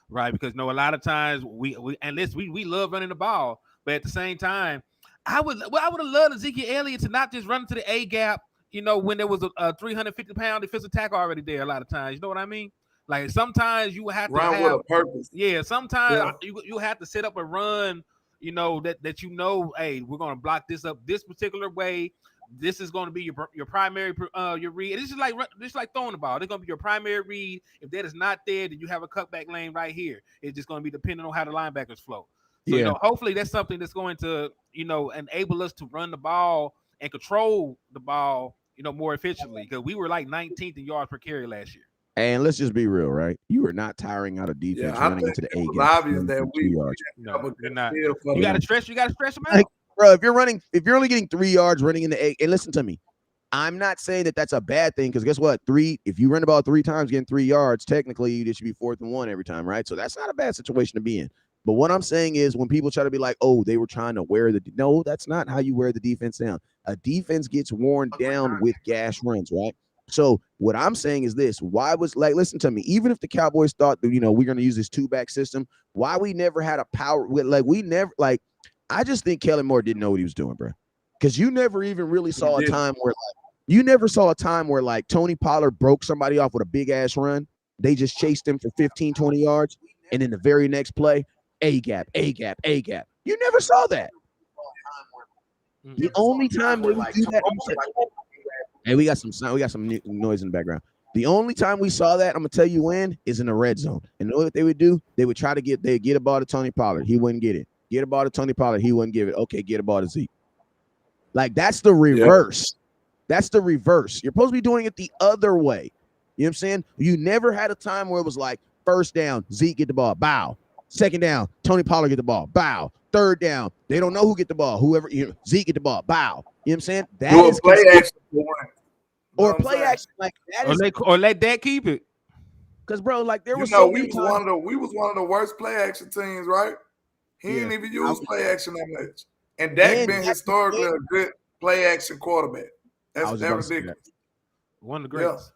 Speaker 2: Right, because a lot of times we love running the ball, But at the same time, I would have loved Ezekiel Elliott to not just run into the A gap, when there was a 350-pound defensive tackle already there a lot of times. You know what I mean? Like sometimes you have to
Speaker 3: run with a purpose.
Speaker 2: Yeah, sometimes you have to set up a run, that hey, we're gonna block this up this particular way. This is going to be your primary your read. This is like throwing the ball. It's going to be your primary read. If that is not there, then you have a cutback lane right here. It's just going to be depending on how the linebackers flow. So hopefully that's something that's going to enable us to run the ball and control the ball more efficiently, because we were like 19th in yards per carry last year.
Speaker 1: And let's just be real, right? You are not tiring out of defense running into the A gap.
Speaker 3: Obvious that
Speaker 2: you're not. You got to stretch. You got to stretch them out.
Speaker 1: Like, bro, if you're only getting 3 yards running in the A, and listen to me, I'm not saying that that's a bad thing, because guess what? If you run the ball 3 times, getting 3 yards, technically it should be 4th and 1 every time, right? So that's not a bad situation to be in. But what I'm saying is, when people try to be like, oh, they were trying to no, that's not how you wear the defense down. A defense gets worn down with gash runs, right? So what I'm saying is this: listen to me. Even if the Cowboys thought that we're going to use this 2-back system, why we never had a power with I just think Kellen Moore didn't know what he was doing, bro. Because you never even really saw a time where Tony Pollard broke somebody off with a big ass run. They just chased him for 15, 20 yards, and then the very next play, A gap, A gap, A gap. You never saw that. The only time they would do that. Hey, we got some sound. We got some noise in the background. The only time we saw that, I'm gonna tell you when, is in the red zone. And you know what they would do? They would try to get a ball to Tony Pollard. He wouldn't get it. Get a ball to Tony Pollard. He wouldn't give it. Okay, get a ball to Zeke. Like, that's the reverse. Yep. That's the reverse. You're supposed to be doing it the other way. You know what I'm saying? You never had a time where it was like, first down, Zeke get the ball, bow. Second down, Tony Pollard get the ball, bow. Third down, they don't know who get the ball. Zeke get the ball, bow. You know what I'm saying? That is
Speaker 3: play action
Speaker 1: or play action like that.
Speaker 2: Or let that keep it.
Speaker 1: Because, bro, like there was
Speaker 3: we was one of the worst play action teams, right? He didn't even use play action that much. And Dak been historically a good play action quarterback. That's ridiculous.
Speaker 2: One of the greatest.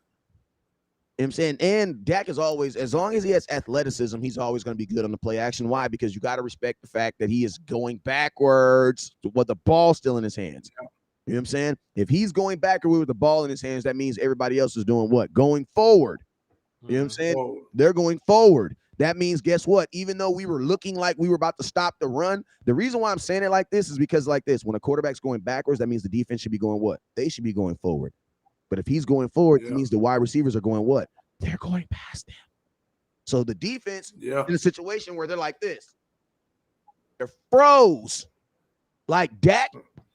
Speaker 1: You know what I'm saying? And Dak is always, as long as he has athleticism, he's always going to be good on the play action. Why? Because you got to respect the fact that he is going backwards with the ball still in his hands. Yeah. You know what I'm saying? If he's going backward with the ball in his hands, that means everybody else is doing what? Going forward. You know what I'm saying? Forward. They're going forward. That means, guess what? Even though we were looking like we were about to stop the run, the reason why I'm saying it like this is because like this, when a quarterback's going backwards, that means the defense should be going what? They should be going forward. But if he's going forward, it means the wide receivers are going what? They're going past him. So the defense in a situation where they're like this, they're froze. Like Dak.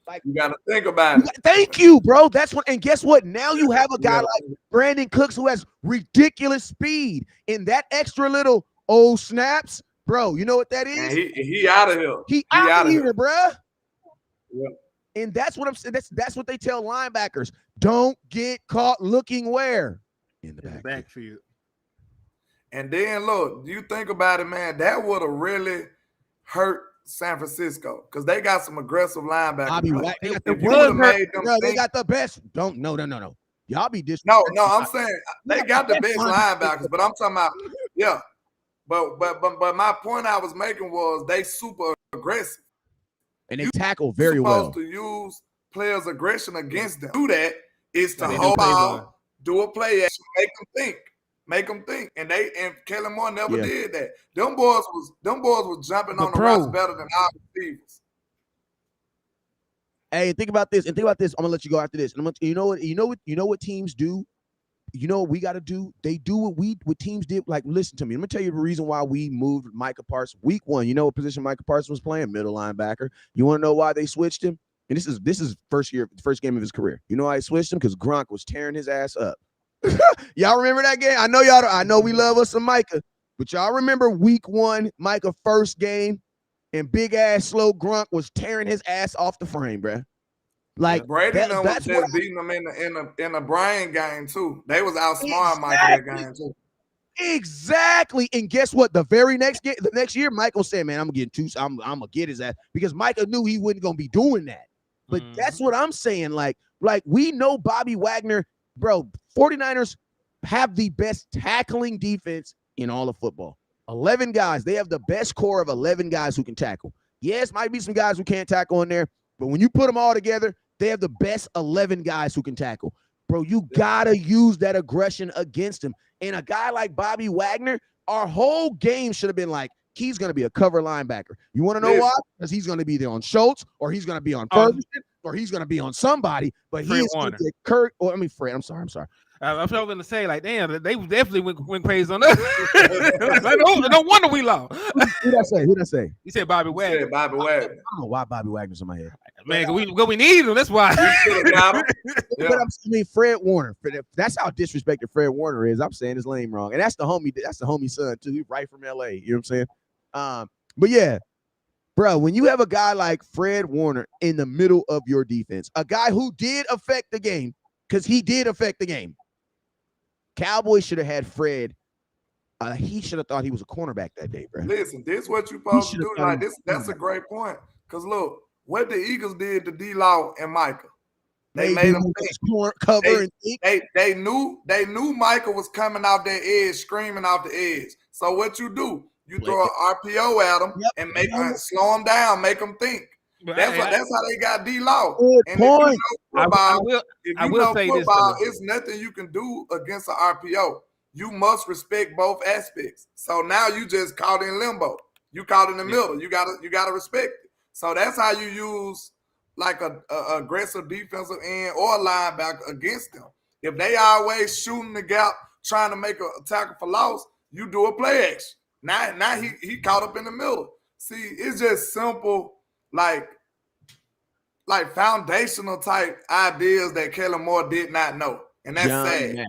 Speaker 1: Like,
Speaker 3: you got to think about it.
Speaker 1: Thank you, bro. That's what. And guess what? Now you have a guy like Brandon Cooks who has ridiculous speed. And that extra little snaps, bro. You know what that is?
Speaker 3: And he out of here.
Speaker 1: He out of here, bro.
Speaker 3: Yeah.
Speaker 1: And that's what I'm saying. That's what they tell linebackers. Don't get caught looking where? In the backfield.
Speaker 3: And then look, you think about it, man. That would have really hurt San Francisco, because they got some aggressive linebackers.
Speaker 1: They got the best. No. Y'all be
Speaker 3: No, I'm saying they got the best linebackers, but I'm talking about But my point I was making was they super aggressive.
Speaker 1: And they tackle very well.
Speaker 3: Supposed to use players' aggression against them. Do that is to hold ball, do a play action, make them think. And Kellen Moore never did that. Them boys was jumping on the routes better than our receivers.
Speaker 1: Hey, think about this. I'm gonna let you go after this. And you know what teams do? You know what we got to do? They do what teams did. Like, listen to me. Let me tell you the reason why we moved Micah Parsons week 1. You know what position Micah Parsons was playing? Middle linebacker. You want to know why they switched him? And this is first game of his career. You know why I switched him? Because Gronk was tearing his ass up. Y'all remember that game? I know we love us some Micah, but y'all remember week 1, Micah first game, and big ass slow Gronk was tearing his ass off the frame, bruh. Like
Speaker 3: Brady was just beating them in the Brian game too. They was outsmarting Micah that game too.
Speaker 1: Exactly. And guess what? The next year, Michael said, "Man, I'm gonna get his ass," because Micah knew he wasn't gonna be doing that. But that's what I'm saying. Like we know Bobby Wagner, bro. 49ers have the best tackling defense in all of football. 11 guys. They have the best core of 11 guys who can tackle. Yes, might be some guys who can't tackle in there, but when you put them all together, they have the best 11 guys who can tackle. Bro, you gotta use that aggression against him. And a guy like Bobby Wagner, our whole game should have been like, he's going to be a cover linebacker. You want to know why? Because he's going to be either on Schultz, or he's going to be on Ferguson, or he's going to be on somebody. But he's going to get Kurt, or I mean Fred. I'm sorry.
Speaker 2: I'm going to say, like, damn, they definitely went crazy on us. No wonder we lost.
Speaker 1: Who'd I say?
Speaker 2: You said Bobby Wagner.
Speaker 1: I don't know why Bobby Wagner's in my head.
Speaker 2: Man, we need him. That's why.
Speaker 1: But I mean, Fred Warner. That's how disrespected Fred Warner is. I'm saying his name wrong, and that's the homie son too. He's right from LA. You know what I'm saying? But yeah, bro, when you have a guy like Fred Warner in the middle of your defense, a guy who did affect the game, because he did affect the game. Cowboys should have had Fred. He should have thought he was a cornerback that day, bro.
Speaker 3: Listen, this is what you're supposed to do. Like this, that's a great point. Because look, what the Eagles did to D-Law and Micah. They made him
Speaker 1: cover and
Speaker 3: they knew Micah was coming off that edge, screaming off the edge. So what you do? You throw an RPO at him and make him slow him down, make him think. That's how they got D-Law.
Speaker 1: And point.
Speaker 3: If you know football, it's nothing you can do against an RPO. You must respect both aspects. So now you just caught in limbo. You caught in the middle. You gotta respect it. So that's how you use like a aggressive defensive end or a linebacker against them. If they always shooting the gap, trying to make a tackle for loss, you do a play action. Now he caught up in the middle. See, it's just simple, like foundational type ideas that Kellen Moore did not know, and that's sad.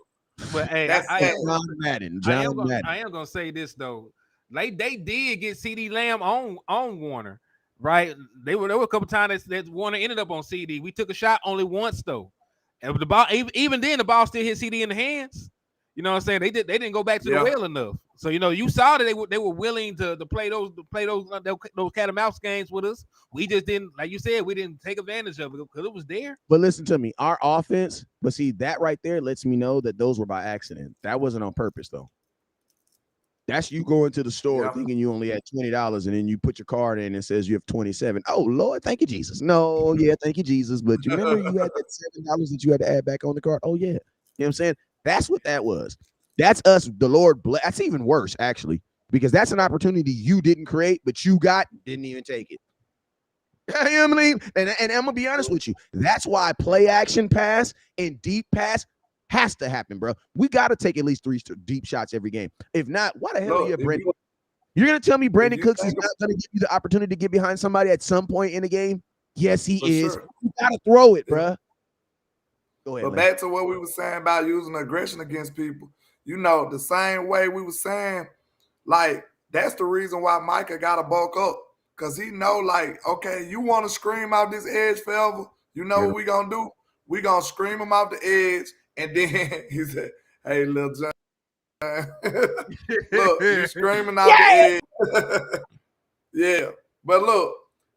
Speaker 2: But hey,
Speaker 1: that's
Speaker 2: John
Speaker 1: Madden.
Speaker 2: I am gonna say this though. They did get CD Lamb on Warner, right? There were a couple times that Warner ended up on CD. We took a shot only once though, and the ball even then the ball still hit CD in the hands. You know what I'm saying? They didn't go back to the well enough. So you saw that they were willing to play those cat and mouse games with us. We just didn't, like you said, we didn't take advantage of it because it was there.
Speaker 1: But listen to me, our offense. But see, that right there lets me know that those were by accident. That wasn't on purpose though. That's you going to the store thinking you only had $20, and then you put your card in and it says you have 27. Oh Lord, thank you Jesus. No, thank you Jesus. But you remember you had that $7 that you had to add back on the card. Oh yeah, you know what I'm saying? That's what that was. That's us, the Lord bless. That's even worse, actually, because that's an opportunity you didn't create, but you didn't even take it. You know what I mean? And I'm going to be honest with you. That's why play action pass and deep pass has to happen, bro. We got to take at least 3 deep shots every game. If not, why the hell are you, Brandon? You're going to tell me Brandon Cooks is not going to give you the opportunity to get behind somebody at some point in the game? Yes, he is. Sure. You got to throw it, bro. Go ahead.
Speaker 3: But back to what we were saying about using aggression against people. The same way we were saying, like, that's the reason why Micah got to bulk up. Because he know, like, okay, you want to scream out this edge forever? You know what we going to do? We going to scream him out the edge. And then he said, hey, little John. Look, you screaming out the edge. Yeah. But look,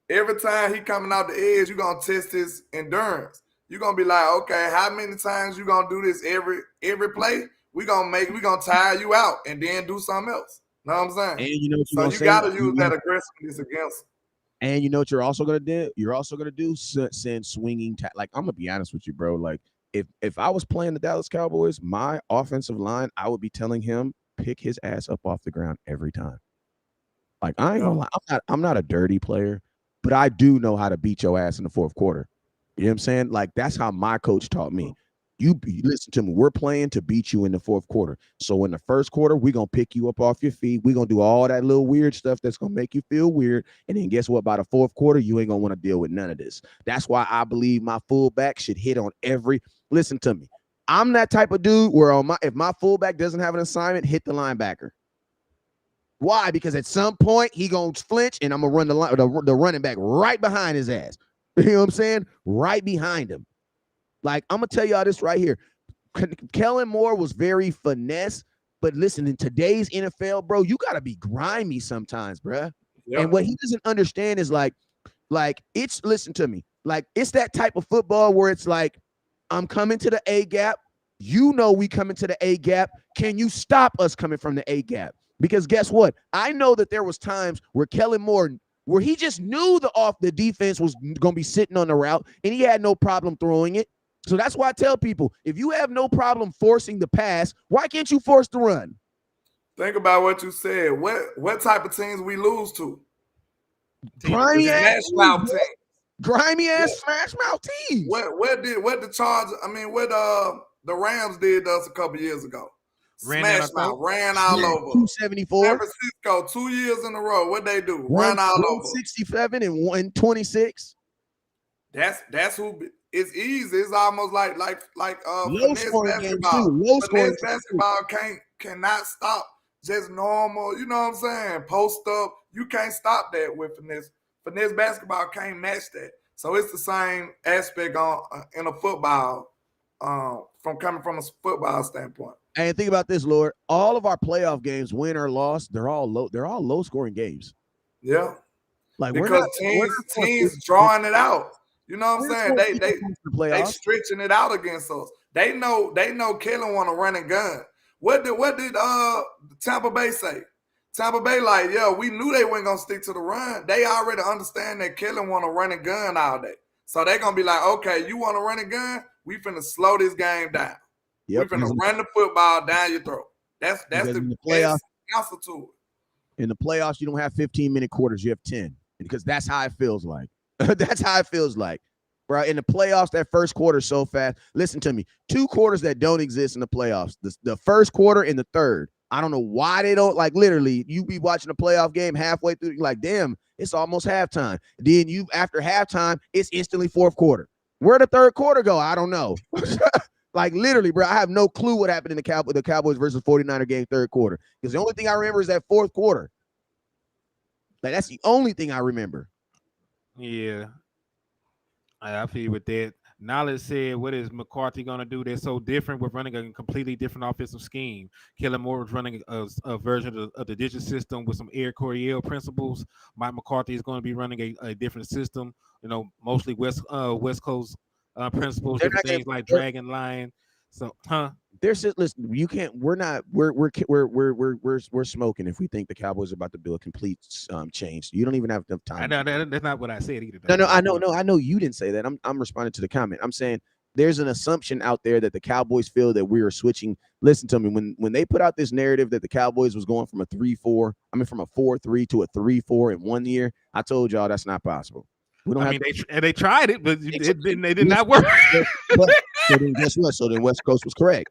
Speaker 3: every time he coming out the edge, you're going to test his endurance. You're going to be like, okay, how many times you going to do this every play? We're going to tire you out and then do something else. Know what I'm saying?
Speaker 1: And you know what
Speaker 3: so you got to use that aggressiveness against him.
Speaker 1: And you know what you're also going to do? You're also going to do send swinging. Like, I'm going to be honest with you, bro. Like, if I was playing the Dallas Cowboys, my offensive line, I would be telling him, pick his ass up off the ground every time. Like, I ain't going to lie. I'm not a dirty player, but I do know how to beat your ass in the fourth quarter. You know what I'm saying? Like, that's how my coach taught me. You listen to me. We're playing to beat you in the fourth quarter. So in the first quarter, we're going to pick you up off your feet. We're going to do all that little weird stuff that's going to make you feel weird. And then guess what? By the fourth quarter, you ain't going to want to deal with none of this. That's why I believe my fullback should hit on every – listen to me. I'm that type of dude where if my fullback doesn't have an assignment, hit the linebacker. Why? Because at some point, he going to flinch, and I'm going to run the running back right behind his ass. You know what I'm saying? Right behind him. Like, I'm going to tell y'all this right here. Kellen Moore was very finesse, but listen, in today's NFL, bro, you got to be grimy sometimes, bro. Yep. And what he doesn't understand is like it's, listen to me, like it's that type of football where it's like, I'm coming to the A gap. You know we coming to the A gap. Can you stop us coming from the A gap? Because guess what? I know that there was times where Kellen Moore where he just knew the defense was going to be sitting on the route, and he had no problem throwing it. So that's why I tell people, if you have no problem forcing the pass, why can't you force the run?
Speaker 3: Think about what you said. What type of teams we lose to?
Speaker 1: Grimy ass
Speaker 3: teams.
Speaker 1: Grimy ass smash mouth teams.
Speaker 3: What the Chargers? I mean, what the Rams did to us a couple years ago? Smash mouth, ran all over.
Speaker 1: 274.
Speaker 3: San Francisco 2 years in a row. What they do? Run all over.
Speaker 1: 167 and 126.
Speaker 3: That's who. It's easy. It's almost like
Speaker 1: low scoring basketball. Low scoring
Speaker 3: basketball cannot stop just normal. You know what I'm saying? Post up. You can't stop that with finesse. Finesse basketball can't match that. So it's the same aspect in a football, coming from a football standpoint.
Speaker 1: And think about this, Lord. All of our playoff games, win or loss, they're all low scoring games.
Speaker 3: Yeah.
Speaker 1: Like
Speaker 3: because teams drawing it out. You know what I'm saying? They stretching it out against us. They know Kellen want to run and gun. What did Tampa Bay say? Tampa Bay like, yeah, we knew they weren't gonna stick to the run. They already understand that Kellen want to run and gun all day. So they're gonna be like, okay, you want to run and gun? We finna slow this game down. Yep. We finna run the football down your throat. That's the playoff answer to it.
Speaker 1: In the playoffs, you don't have 15-minute quarters, you have 10. Because that's how it feels like. That's how it feels like. Bro, in the playoffs, that first quarter is so fast. Listen to me. 2 quarters that don't exist in the playoffs. The first quarter and the third. I don't know why they don't, like, literally, you be watching a playoff game halfway through, you're like, damn, it's almost halftime. Then after halftime, it's instantly fourth quarter. Where'd the third quarter go? I don't know. Like, literally, bro, I have no clue what happened in the Cowboys versus 49er game third quarter. Because the only thing I remember is that fourth quarter. Like, that's the only thing I remember.
Speaker 2: Yeah. I feel with that. Knowledge said, what is McCarthy going to do? They're so different. We're running a completely different offensive scheme. Kellen Moore was running a version of the digit system with some Air Coryell principles. Mike McCarthy is going to be running a different system, mostly West Coast principles, different things like Dragon Lion. So,
Speaker 1: There's just, listen, you can't. We're smoking if we think the Cowboys are about to do a complete change. You don't even have enough time.
Speaker 2: I know that's not what I said either.
Speaker 1: No, I know you didn't say that. I'm responding to the comment. I'm saying there's an assumption out there that the Cowboys feel that we are switching. Listen to me. When they put out this narrative that the Cowboys was going from a 3-4, from a 4-3 to a 3-4 in 1 year, I told y'all that's not possible. We don't
Speaker 2: they tried it, but they did not work.
Speaker 1: But so then guess what? So then West Coast was correct.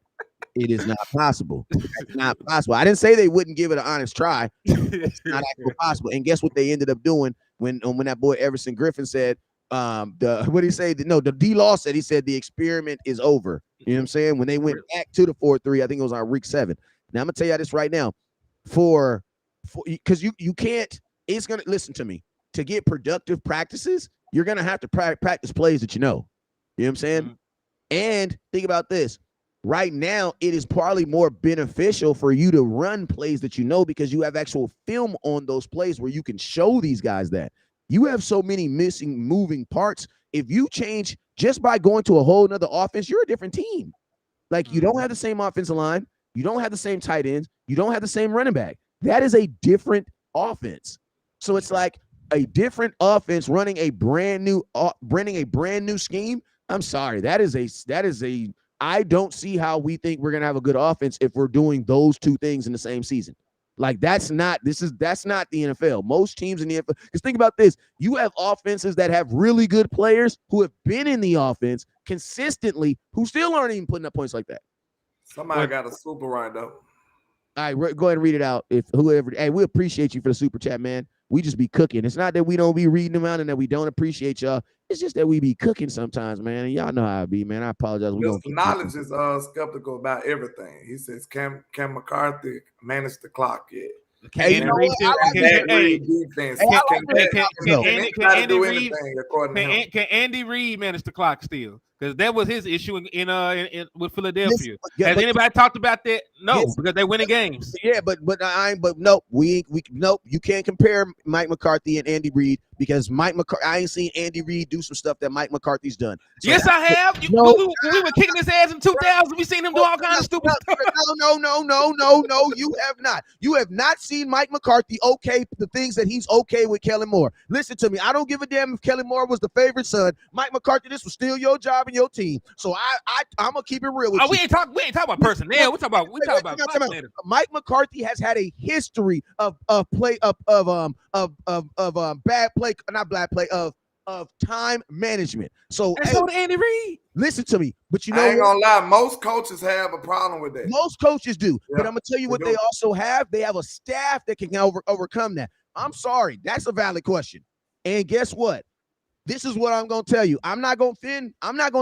Speaker 1: It is not possible. It's not possible. I didn't say they wouldn't give it an honest try. It's not actually possible. And guess what they ended up doing when that boy Everson Griffin said, what did he say? No, the D-Law said, he said the experiment is over. You know what I'm saying? When they went back to the 4-3, I think it was on week 7. Now I'm gonna tell you this right now, because you can't. It's gonna, listen to me. To get productive practices, you're gonna have to practice plays that you know. You know what I'm saying? Mm-hmm. And think about this. Right now, it is probably more beneficial for you to run plays that you know because you have actual film on those plays where you can show these guys that. You have so many missing moving parts. If you change just by going to a whole nother offense, you're a different team. Like, you don't have the same offensive line. You don't have the same tight ends. You don't have the same running back. That is a different offense. So it's like a different offense running a brand new scheme. I'm sorry. That is a I don't see how we think we're going to have a good offense if we're doing those two things in the same season. Like, that's not the NFL. Most teams in the NFL, because think about this. You have offenses that have really good players who have been in the offense consistently who still aren't even putting up points like that.
Speaker 3: Somebody got a super right though.
Speaker 1: All right, go ahead and read it out. Hey, we appreciate you for the super chat, man. We just be cooking. It's not that we don't be reading them out and that we don't appreciate y'all. It's just that we be cooking sometimes, man. And y'all know how it be, man. I apologize.
Speaker 3: Knowledge is skeptical about everything. He says, can McCarthy manage the clock yet?
Speaker 2: Can Andy Reid manage the clock still? because that was his issue in with Philadelphia.
Speaker 1: Listen,
Speaker 2: Has anybody talked about that? No,
Speaker 1: yes,
Speaker 2: because they winning games.
Speaker 1: Yeah, but no, nope. You can't compare Mike McCarthy and Andy Reid because I ain't seen Andy Reid do some stuff that Mike McCarthy's done. So
Speaker 2: yes, I have.
Speaker 1: No,
Speaker 2: when we were kicking his ass in 2000, we seen him do all kinds of stupid stuff.
Speaker 1: No. You have not. You have not seen Mike McCarthy okay the things that he's okay with Kellen Moore. Listen to me. I don't give a damn if Kellen Moore was the favorite son. Mike McCarthy, this was still your job and your team. So I'm gonna keep it real with you.
Speaker 2: We ain't talking about personnel. We talking about
Speaker 1: Mike McCarthy has had a history of time management. So
Speaker 2: did Andy Reid.
Speaker 1: Listen to me, but you know,
Speaker 3: I ain't gonna lie, most coaches have a problem with that.
Speaker 1: Most coaches do,
Speaker 3: Yeah,
Speaker 1: but I'm gonna tell you what they also have. They have a staff that can overcome that. I'm sorry, that's a valid question. And guess what? This is what I'm gonna tell you. I'm not gonna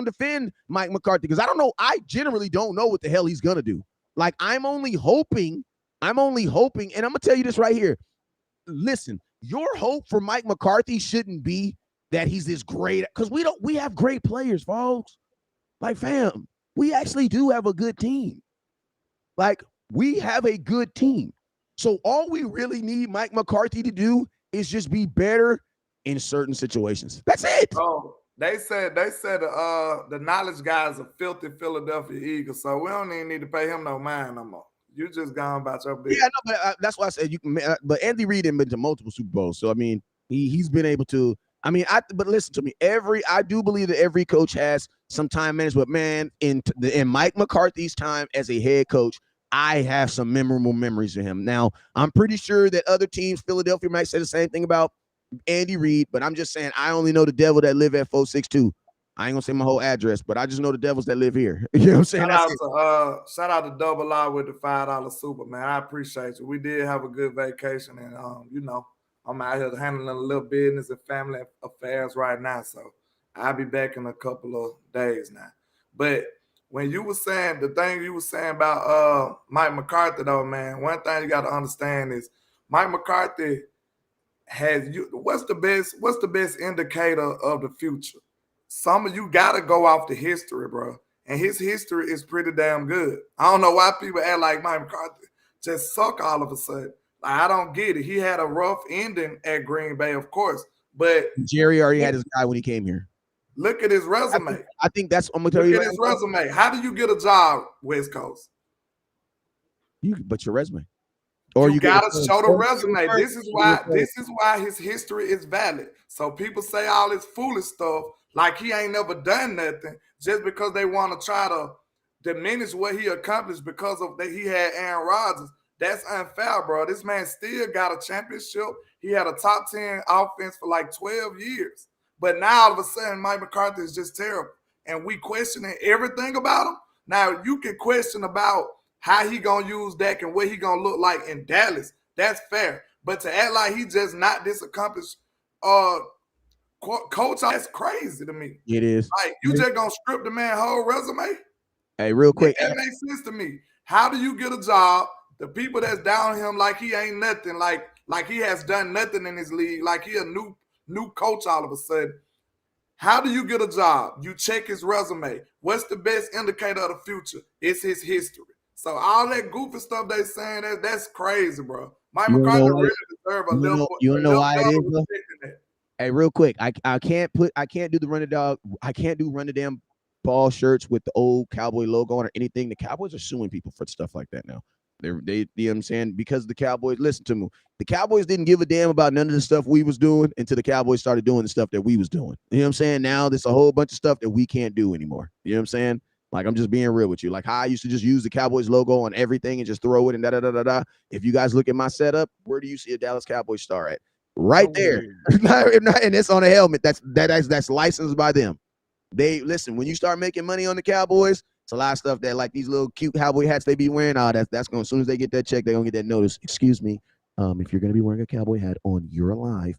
Speaker 1: defend Mike McCarthy because I don't know. I generally don't know what the hell he's gonna do. Like I'm only hoping, and I'm gonna tell you this right here. Listen, your hope for Mike McCarthy shouldn't be that he's this great, because we have great players, folks. Like, fam, we actually do have a good team. Like, we have a good team. So all we really need Mike McCarthy to do is just be better in certain situations. That's it.
Speaker 3: Oh, they said the knowledge guy's a filthy Philadelphia Eagle, so we don't even need to pay him no mind no more. You just gone about your business.
Speaker 1: Yeah, no, but that's why I said you can. But Andy Reid has been to multiple Super Bowls, so I mean, he's been able to. I mean, but listen to me. I do believe that every coach has some time management. Man, in Mike McCarthy's time as a head coach, I have some memorable memories of him. Now, I'm pretty sure that other teams, Philadelphia, might say the same thing about Andy Reid, but I'm just saying I only know the devil that live at 462. I ain't gonna say my whole address, but I just know the devils that live here. You know what I'm saying?
Speaker 3: Shout out to Double R with the $5 super, man. I appreciate you. We did have a good vacation, and you know, I'm out here handling a little business and family affairs right now, so I'll be back in a couple of days now. But when you were saying the thing you were saying about Mike McCarthy, though, man, one thing you got to understand is Mike McCarthy has you. What's the best indicator of the future? Some of you got to go off the history, bro, and his history is pretty damn good. I don't know why people act like Mike McCarthy just suck all of a sudden. I don't get it. He had a rough ending at Green Bay, of course, but
Speaker 1: Jerry already had his guy when he came here.
Speaker 3: Look at his resume.
Speaker 1: I think that's. I'm gonna tell you.
Speaker 3: Look at his resume. How do you get a job, West Coast?
Speaker 1: But your resume, or you
Speaker 3: gotta show the resume. This is why his history is valid. So people say all this foolish stuff like he ain't never done nothing just because they want to try to diminish what he accomplished because of that he had Aaron Rodgers. That's unfair, bro. This man still got a championship. He had a top 10 offense for like 12 years. But now all of a sudden, Mike McCarthy is just terrible. And we questioning everything about him. Now, you can question about how he going to use DAK and what he going to look like in Dallas. That's fair. But to act like he just not this accomplished coach, that's crazy to me.
Speaker 1: It is.
Speaker 3: Like, you just going to strip the man's whole resume?
Speaker 1: Hey, real quick.
Speaker 3: That makes sense to me. How do you get a job? The people that's down him like he ain't nothing, like he has done nothing in his league, like he a new coach all of a sudden. How do you get a job? You check his resume. What's the best indicator of the future? It's his history. So all that goofy stuff they saying, that's crazy, bro. Mike McCarthy really deserve a little.
Speaker 1: You know why it is, bro? Hey, real quick, I can't do the run the dog. I can't do run the damn ball shirts with the old Cowboy logo on or anything. The Cowboys are suing people for stuff like that now. They you know what I'm saying? Because the Cowboys, listen to me, the Cowboys didn't give a damn about none of the stuff we was doing until the Cowboys started doing the stuff that we was doing. You know what I'm saying? Now there's a whole bunch of stuff that we can't do anymore. You know what I'm saying? Like, I'm just being real with you. Like how I used to just use the Cowboys logo on everything and just throw it and da-da-da-da-da. If you guys look at my setup, where do you see a Dallas Cowboys star at? Right there. And it's on a helmet. That's licensed by them. They listen, when you start making money on the Cowboys, it's a lot of stuff that like these little cute cowboy hats they be wearing. That's going, as soon as they get that check, they're gonna get that notice. Excuse me. If you're gonna be wearing a cowboy hat on You're Alive,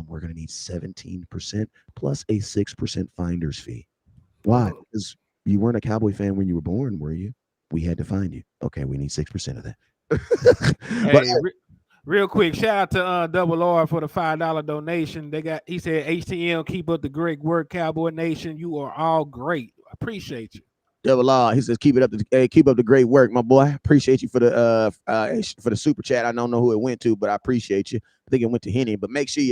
Speaker 1: we're gonna need 17% plus a 6% finder's fee. Why? Because you weren't a Cowboy fan when you were born, were you? We had to find you. Okay, we need 6% of that.
Speaker 2: Hey, real quick, shout out to Double R for the $5 donation. He said HTM, keep up the great work, Cowboy Nation. You are all great. Appreciate you.
Speaker 1: Double R. He says, keep up the great work, my boy. Appreciate you for the super chat. I don't know who it went to, but I appreciate you. I think it went to Henny. But make sure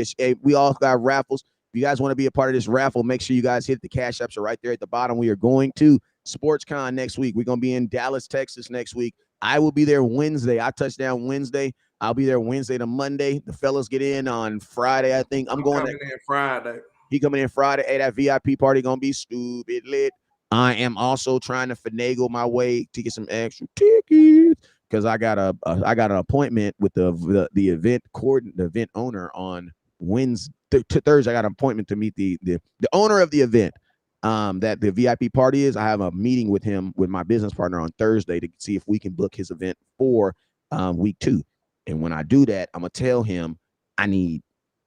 Speaker 1: we all got raffles. If you guys want to be a part of this raffle, make sure you guys hit the cash apps are right there at the bottom. We are going to SportsCon next week. We're gonna be in Dallas, Texas next week. I will be there Wednesday. I touch down Wednesday. I'll be there Wednesday to Monday. The fellas get in on Friday. I think I'm going
Speaker 3: coming in Friday.
Speaker 1: He coming in Friday. Hey, that VIP party gonna be stupid lit. I am also trying to finagle my way to get some extra tickets because I got an appointment with the event owner on Wednesday to Thursday. I got an appointment to meet the owner of the event that the VIP party is. I have a meeting with him with my business partner on Thursday to see if we can book his event for week 2. And when I do that, I'm gonna tell him I need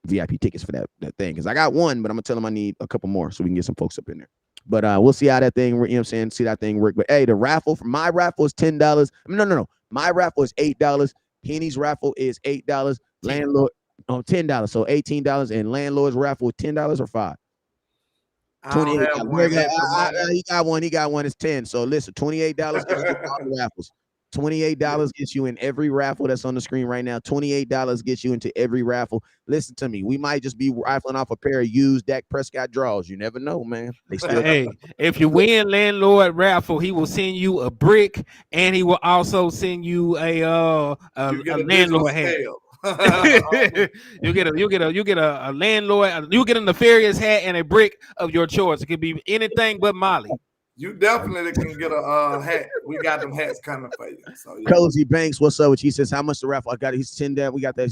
Speaker 1: VIP tickets for that thing because I got one, but I'm gonna tell him I need a couple more so we can get some folks up in there. But we'll see how that thing, you know what I'm saying? See that thing work. But hey, the raffle, my raffle is $10. No. My raffle is $8. Henny's raffle is $8. Landlord, $10. So $18. And landlord's raffle is $10 or $5. $28. He got one. It's 10. So listen, $28 gets you all the raffles. $28 gets you in every raffle that's on the screen right now. $28 gets you into every raffle. Listen to me. We might just be rifling off a pair of used Dak Prescott draws. You never know, man. They still
Speaker 2: hey, if you win landlord raffle, he will send you a brick and he will also send you a landlord hat. you get a landlord, you get a nefarious hat and a brick of your choice. It could be anything but Molly.
Speaker 3: You definitely can get a hat. We got them hats coming for you. So yeah.
Speaker 1: Cozy Banks, what's up with you? He says, how much the raffle? I got it. He's 10 down. We got that.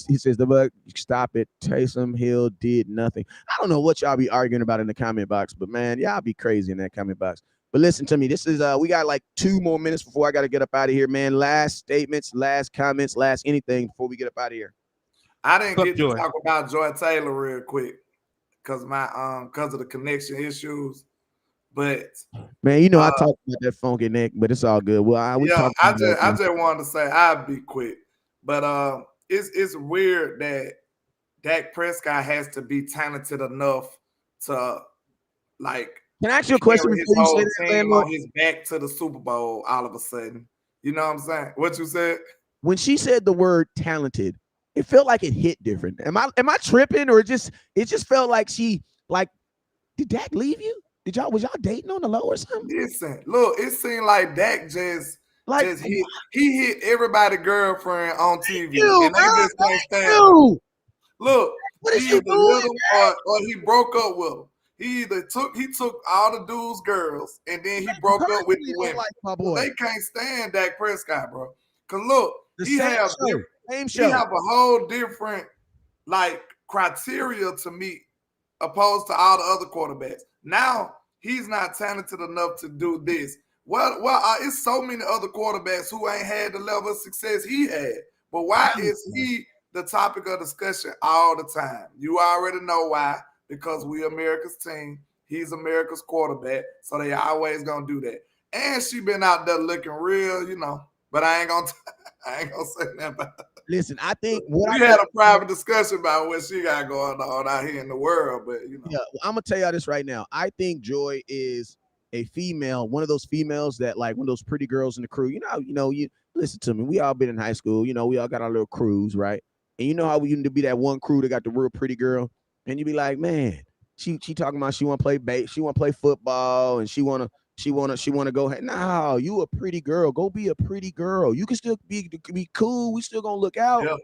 Speaker 1: He says, the bug, stop it. Taysom Hill did nothing. I don't know what y'all be arguing about in the comment box, but man, y'all be crazy in that comment box. But listen to me. This is we got like 2 more minutes before I got to get up out of here, man. Last statements, last comments, last anything before we get up out of here.
Speaker 3: I didn't get to talk about Joy Taylor real quick because of the connection issues. But
Speaker 1: man, you know, I talked about that funky neck, but it's all good. Well, I
Speaker 3: just wanted to say I'll be quick, but it's weird that Dak Prescott has to be talented enough to like.
Speaker 1: Can I ask you a question
Speaker 3: before you say that, landlord? On his back to the Super Bowl all of a sudden. You know what I'm saying? What you said?
Speaker 1: When she said the word talented, it felt like it hit different. Am I tripping, or it just felt like she like, did Dak leave you? Was y'all dating on the low or something?
Speaker 3: Listen, look, it seemed like Dak just hit everybody girlfriend on TV, and they just can't stand. Look,
Speaker 1: what is he doing?
Speaker 3: Or he broke up with them. He took all the dudes' girls, and then he broke up with the women.
Speaker 1: My boy.
Speaker 3: They can't stand Dak Prescott, bro. Cause look, he have a whole different like criteria to meet opposed to all the other quarterbacks. Now he's not talented enough to do this. Well, it's so many other quarterbacks who ain't had the level of success he had. But why is he the topic of discussion all the time? You already know why. Because we America's team. He's America's quarterback. So they always gonna do that. And she been out there looking real, you know. But I ain't gonna say nothing about it.
Speaker 1: Listen, I think
Speaker 3: we had a private discussion about what she got going on out here in the world, but you know.
Speaker 1: Yeah, I'm gonna tell y'all this right now. I think Joy is a female, one of those females that like one of those pretty girls in the crew. You listen to me. We all been in high school. You know, we all got our little crews, right? And you know how we used to be that one crew that got the real pretty girl, and you be like, man, she talking about she want to play she want to play football, and she wanna go ahead. No, you a pretty girl. Go be a pretty girl. You can still be cool. We still gonna look out. Yeah.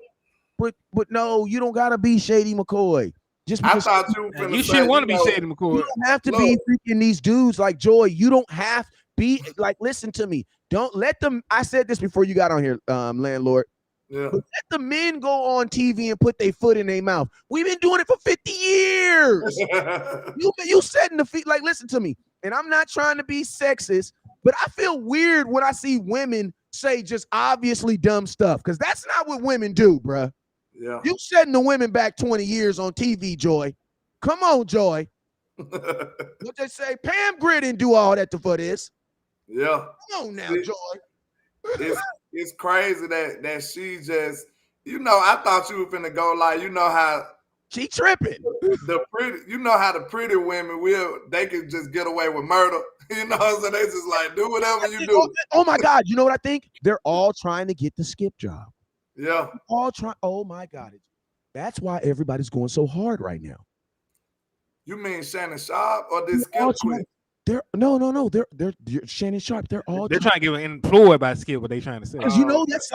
Speaker 1: But no, you don't gotta be Shady McCoy. Just because
Speaker 3: I thought you
Speaker 2: shouldn't want to be Shady McCoy.
Speaker 1: You don't have to be freaking these dudes like Joy. You don't have to be like. Listen to me. Don't let them. I said this before you got on here, landlord.
Speaker 3: Yeah.
Speaker 1: But let the men go on TV and put their foot in their mouth. We've been doing it for 50 years. you setting the feet. Like, listen to me. And I'm not trying to be sexist, but I feel weird when I see women say just obviously dumb stuff, because that's not what women do, bruh.
Speaker 3: Yeah.
Speaker 1: You setting the women back 20 years on TV, Joy. Come on, Joy. What they say, Pam Grier didn't do all that for this.
Speaker 3: Yeah.
Speaker 1: Come on now, Joy.
Speaker 3: It's crazy that she just, you know, I thought you were finna go like, you know how
Speaker 1: She tripping.
Speaker 3: The pretty, you know how the pretty women they can just get away with murder. You know what I'm saying? They just like do whatever you do.
Speaker 1: Oh my God. You know what I think? They're all trying to get the Skip job.
Speaker 3: Yeah.
Speaker 1: All trying. Oh my God. That's why everybody's going so hard right now.
Speaker 3: You mean Shannon Sharp or this Skip quit?
Speaker 1: No. They're Shannon Sharp. They're
Speaker 2: trying to get employed by Skip. What they trying to say?
Speaker 1: Because that's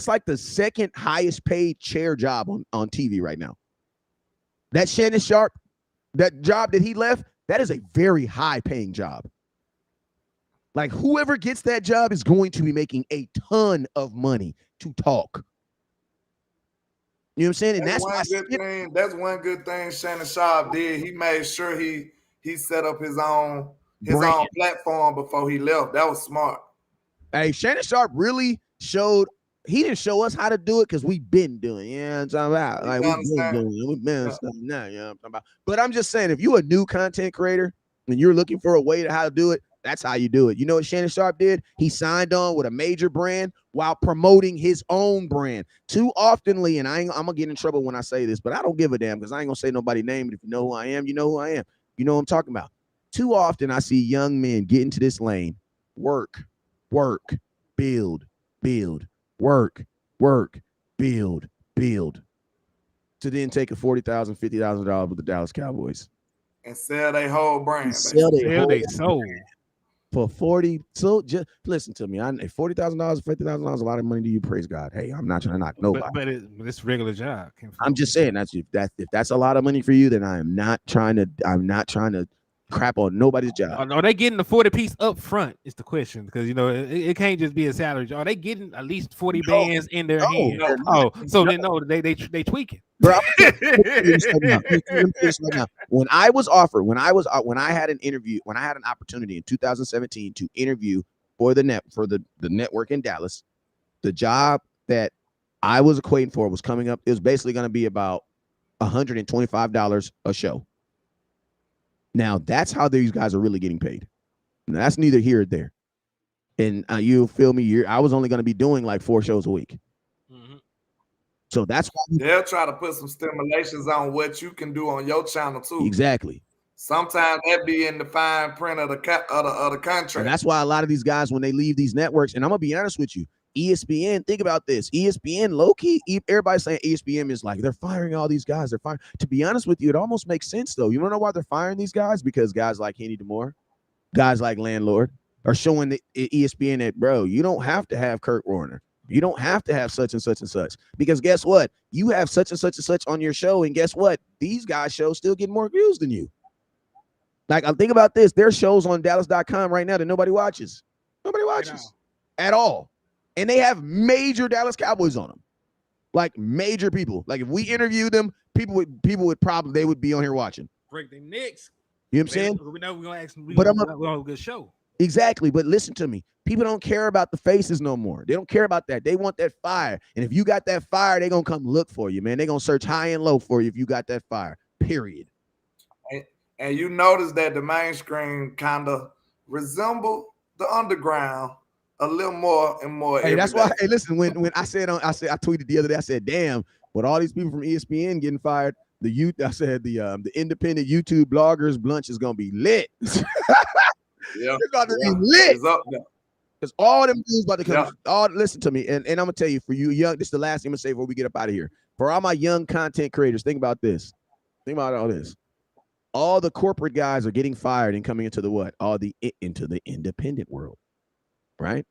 Speaker 1: like the second highest paid chair job on TV right now. That Shannon Sharp, that job that he left, that is a very high paying job. Like whoever gets that job is going to be making a ton of money to talk. You know what I'm saying? And that's
Speaker 3: one good thing Shannon Sharp did. He made sure he set up his own platform before he left. That was smart.
Speaker 1: Hey, Shannon Sharp really showed. He didn't show us how to do it because we've been doing it. You know what I'm talking about? Like we've been stuff now, you know what I'm talking about. But I'm just saying, if you're a new content creator and you're looking for a way to how to do it, that's how you do it. You know what Shannon Sharp did? He signed on with a major brand while promoting his own brand. Too oftenly, and I'm gonna get in trouble when I say this, but I don't give a damn because I ain't gonna say nobody's name. But if you know who I am, you know who I am. You know what I'm talking about. Too often I see young men get into this lane, work, build, work, build, to then take a $40,000, $50,000 with the Dallas Cowboys
Speaker 3: and sell their whole brand.
Speaker 2: Sell their soul
Speaker 1: for 40. So just listen to me. $40,000, $50,000 is a lot of money to you. Praise God. Hey, I'm not trying to knock nobody.
Speaker 2: But it's regular job.
Speaker 1: I'm just saying if that's a lot of money for you, then I'm not trying to crap on nobody's job.
Speaker 2: Are they getting the 40 piece up front? Is the question, because it can't just be a salary. Are they getting at least 40 bands in their hand? They tweaking.
Speaker 1: Bro, when I had an opportunity in 2017 to interview for the network in Dallas, the job that I was equating for was coming up. It was basically going to be about $125 a show. Now, that's how these guys are really getting paid. Now, that's neither here or there. And you feel me? I was only going to be doing like 4 shows a week. Mm-hmm. So that's why
Speaker 3: they'll try to put some stimulations on what you can do on your channel too.
Speaker 1: Exactly.
Speaker 3: Sometimes that be in the fine print of the contract.
Speaker 1: And that's why a lot of these guys, when they leave these networks, and I'm gonna be honest with you, ESPN, think about this. ESPN, low-key, everybody's saying ESPN is like, they're firing all these guys. They're firing. To be honest with you, it almost makes sense, though. You want to know why they're firing these guys? Because guys like Hennythemoor, guys like Landlord are showing the ESPN that, bro, you don't have to have Kurt Warner. You don't have to have such and such and such. Because guess what? You have such and such on your show, and guess what? These guys' shows still get more views than you. Like, I'm thinking about this. There's shows on Dallas.com right now that nobody watches. Nobody watches at all. And they have major Dallas Cowboys on them, like major people. Like if we interviewed them, people would probably, they would be on here watching.
Speaker 2: Break their necks.
Speaker 1: You know what I'm saying?
Speaker 2: We know we're gonna ask them.
Speaker 1: But
Speaker 2: I'm a good show.
Speaker 1: Exactly. But listen to me. People don't care about the faces no more. They don't care about that. They want that fire. And if you got that fire, they're gonna come look for you, man. They're gonna search high and low for you if you got that fire. Period.
Speaker 3: And you notice that the mainstream kind of resemble the underground a little more and more.
Speaker 1: Hey, that's why. Hey, listen. When I tweeted the other day. I said, "Damn, with all these people from ESPN getting fired, the independent YouTube bloggers lunch is gonna be lit.
Speaker 3: Yeah,
Speaker 1: it's about to be lit. Because all them dudes about to come. Yeah. Listen to me, and I'm gonna tell you, for you young, this is the last thing I'm gonna say before we get up out of here. For all my young content creators, think about this. Think about all this. All the corporate guys are getting fired and coming into the what? Into the independent world. Right?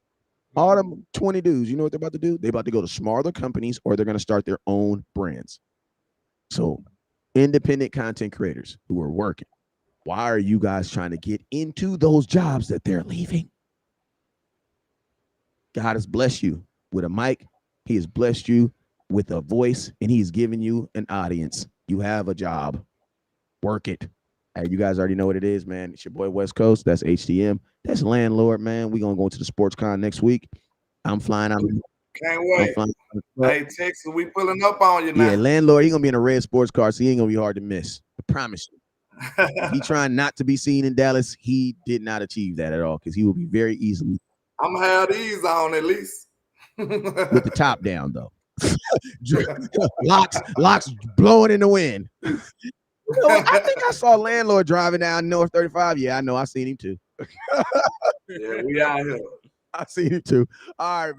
Speaker 1: All them 20 dudes, you know what they're about to do? They're about to go to smaller companies, or they're going to start their own brands. So independent content creators who are working, why are you guys trying to get into those jobs that they're leaving? God has blessed you with a mic. He has blessed you with a voice, and he's given you an audience. You have a job. Work it. Hey, you guys already know what it is, man. It's your boy West Coast. That's HTM. That's Landlord, man. We're going to go to the SportsCon next week. I'm flying out.
Speaker 3: Can't wait. Hey, Texas, we pulling up on you now.
Speaker 1: Yeah, Landlord, he's going to be in a red sports car, so he ain't going to be hard to miss. I promise you. He trying not to be seen in Dallas. He did not achieve that at all because he will be very easily.
Speaker 3: I'm going to have these on at least.
Speaker 1: With the top down, though. locks blowing in the wind. You know, I think I saw landlord driving down North 35. Yeah, I know. I seen him too.
Speaker 3: Yeah, we out here.
Speaker 1: I seen him too. All right.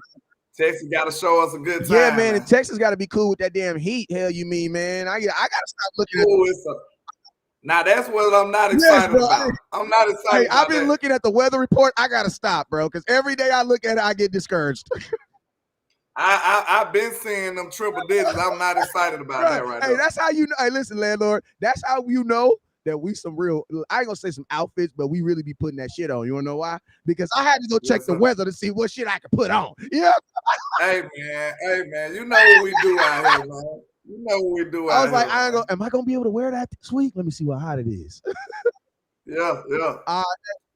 Speaker 3: Texas got to show us a good time.
Speaker 1: Yeah, man. And Texas got to be cool with that damn heat. Hell, you mean, man? I got to stop looking at.
Speaker 3: Now that's what I'm not excited about. I'm not excited.
Speaker 1: I've been looking at the weather report. I got to stop, bro, because every day I look at it, I get discouraged.
Speaker 3: I've been seeing them triple digits. I'm not excited about that right now.
Speaker 1: Hey, that's how you know. Hey, listen, landlord. That's how you know that we some real. I ain't gonna say some outfits, but we really be putting that shit on. You wanna know why? Because I had to go check the weather to see what shit I could put on. Yeah.
Speaker 3: Hey man, you know what we do out here, man. You know what we do out here.
Speaker 1: I was like, am I gonna be able to wear that this week? Let me see how hot it is.
Speaker 3: Yeah.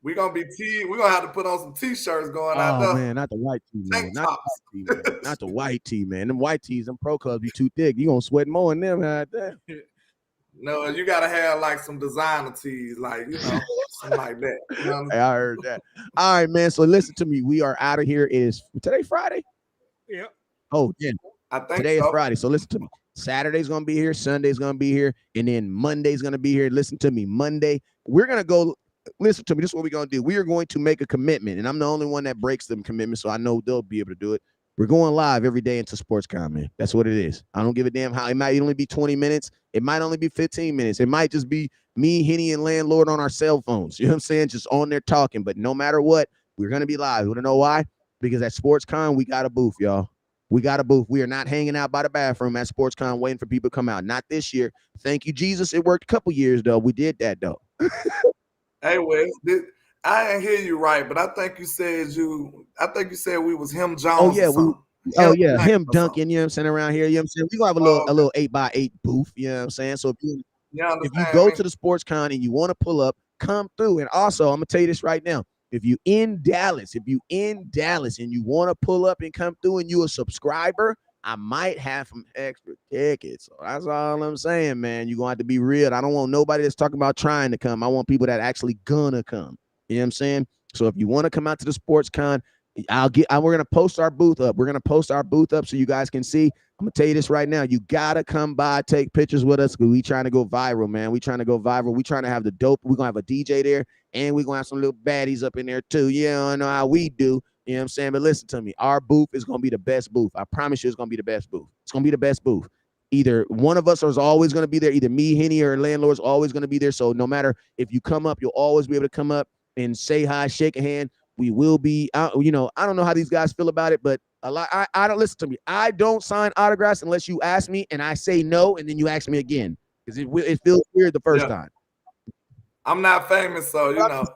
Speaker 3: We're gonna have to put on some t-shirts going out there.
Speaker 1: Oh man, not the white tee, man. Not the white tee, man. Them white tees, them pro clubs be too thick. You gonna sweat more in them out there.
Speaker 3: No, you gotta have like some designer tees, like something like that. You know
Speaker 1: I heard that. All right, man. So listen to me. We are out of here. Is today Friday?
Speaker 2: Yeah.
Speaker 1: Oh, yeah.
Speaker 3: I think
Speaker 1: today is Friday. So listen to me. Saturday's gonna be here, Sunday's gonna be here, and then Monday's gonna be here. Listen to me. Monday, we're gonna go. Listen to me. This is what we're gonna do. We are going to make a commitment, and I'm the only one that breaks them commitments, so I know they'll be able to do it. We're going live every day into SportsCon, man. That's what it is. I don't give a damn how. It might only be 20 minutes. It might only be 15 minutes. It might just be me, Henny, and Landlord on our cell phones. You know what I'm saying? Just on there talking. But no matter what, we're gonna be live. You wanna know why? Because at SportsCon, we got a booth, y'all. We got a booth. We are not hanging out by the bathroom at SportsCon waiting for people to come out. Not this year. Thank you, Jesus. It worked a couple years, though. We did that, though.
Speaker 3: Hey, Wes, I didn't hear you right, but I think you said we was him Jones.
Speaker 1: Oh, yeah. Him Duncan, you know what I'm saying, around here. You know what I'm saying? We're going to have a little 8x8 booth, you know what I'm saying? So if you go to the SportsCon and you want to pull up, come through. And also, I'm going to tell you this right now. If you in Dallas and you want to pull up and come through and you a subscriber, I might have some extra tickets. So that's all I'm saying, man. You're going to have to be real. I don't want nobody that's talking about trying to come. I want people that actually gonna come. You know what I'm saying? So if you want to come out to the SportsCon, we're going to post our booth up. We're going to post our booth up so you guys can see. I'm going to tell you this right now. You got to come by, take pictures with us. We trying to go viral, man. We trying to go viral. We trying to have the dope. We're going to have a DJ there, and we're going to have some little baddies up in there too. You don't know how we do. You know what I'm saying? But listen to me. Our booth is going to be the best booth. I promise you it's going to be the best booth. It's going to be the best booth. Either one of us is always going to be there. Either me, Henny, or Landlord's always going to be there. So no matter if you come up, you'll always be able to come up and say hi, shake a hand. We will be out. I don't know how these guys feel about it, but a lot. I don't listen to me. I don't sign autographs unless you ask me, and I say no, and then you ask me again because it feels weird the first time.
Speaker 3: I'm not famous, so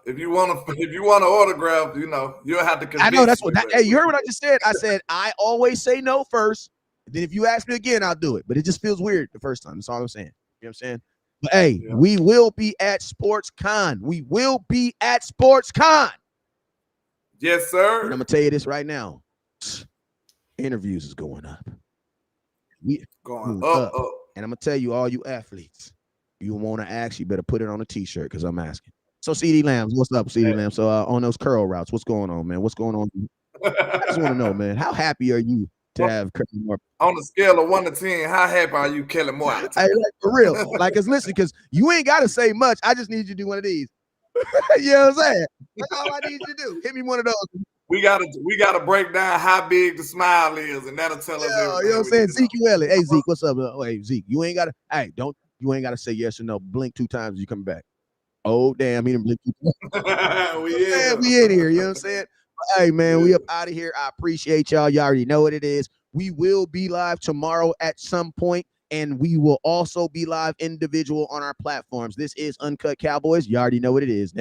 Speaker 3: if you want to autograph, you'll have to convince.
Speaker 1: I know that's what. Hey, you heard what I just said? I said I always say no first. Then if you ask me again, I'll do it. But it just feels weird the first time. That's all I'm saying. You know what I'm saying? But hey, we will be at SportsCon. We will be at SportsCon.
Speaker 3: Yes, sir.
Speaker 1: And I'm gonna tell you this right now. Interviews is going up.
Speaker 3: Going up.
Speaker 1: And I'm gonna tell you, all you athletes, you want to ask, you better put it on a t-shirt because I'm asking. So CD Lambs, what's up, CD Lambs? So on those curl routes, what's going on, man? What's going on? I just want to know, man, how happy are you to have Kelly Moore?
Speaker 3: On a scale of 1 to 10, how happy are you, Kelly Moore?
Speaker 1: Hey, for real. Because you ain't gotta say much. I just need you to do one of these. You know what I'm saying? That's all I need you to do. Hit me one of those.
Speaker 3: We gotta break down how big the smile is, and that'll tell us everything.
Speaker 1: You know what I'm saying? Zeke Elliott. Hey Zeke, what's up? Hey Zeke, you ain't gotta say yes or no. Blink 2 times, you come back. Oh damn, he didn't blink 2 times. we in here, you know what I'm saying? But, hey man, we up out of here. I appreciate y'all. Y'all already know what it is. We will be live tomorrow at some point. And we will also be live individual on our platforms. This is UnCut Cowboys. You already know what it is.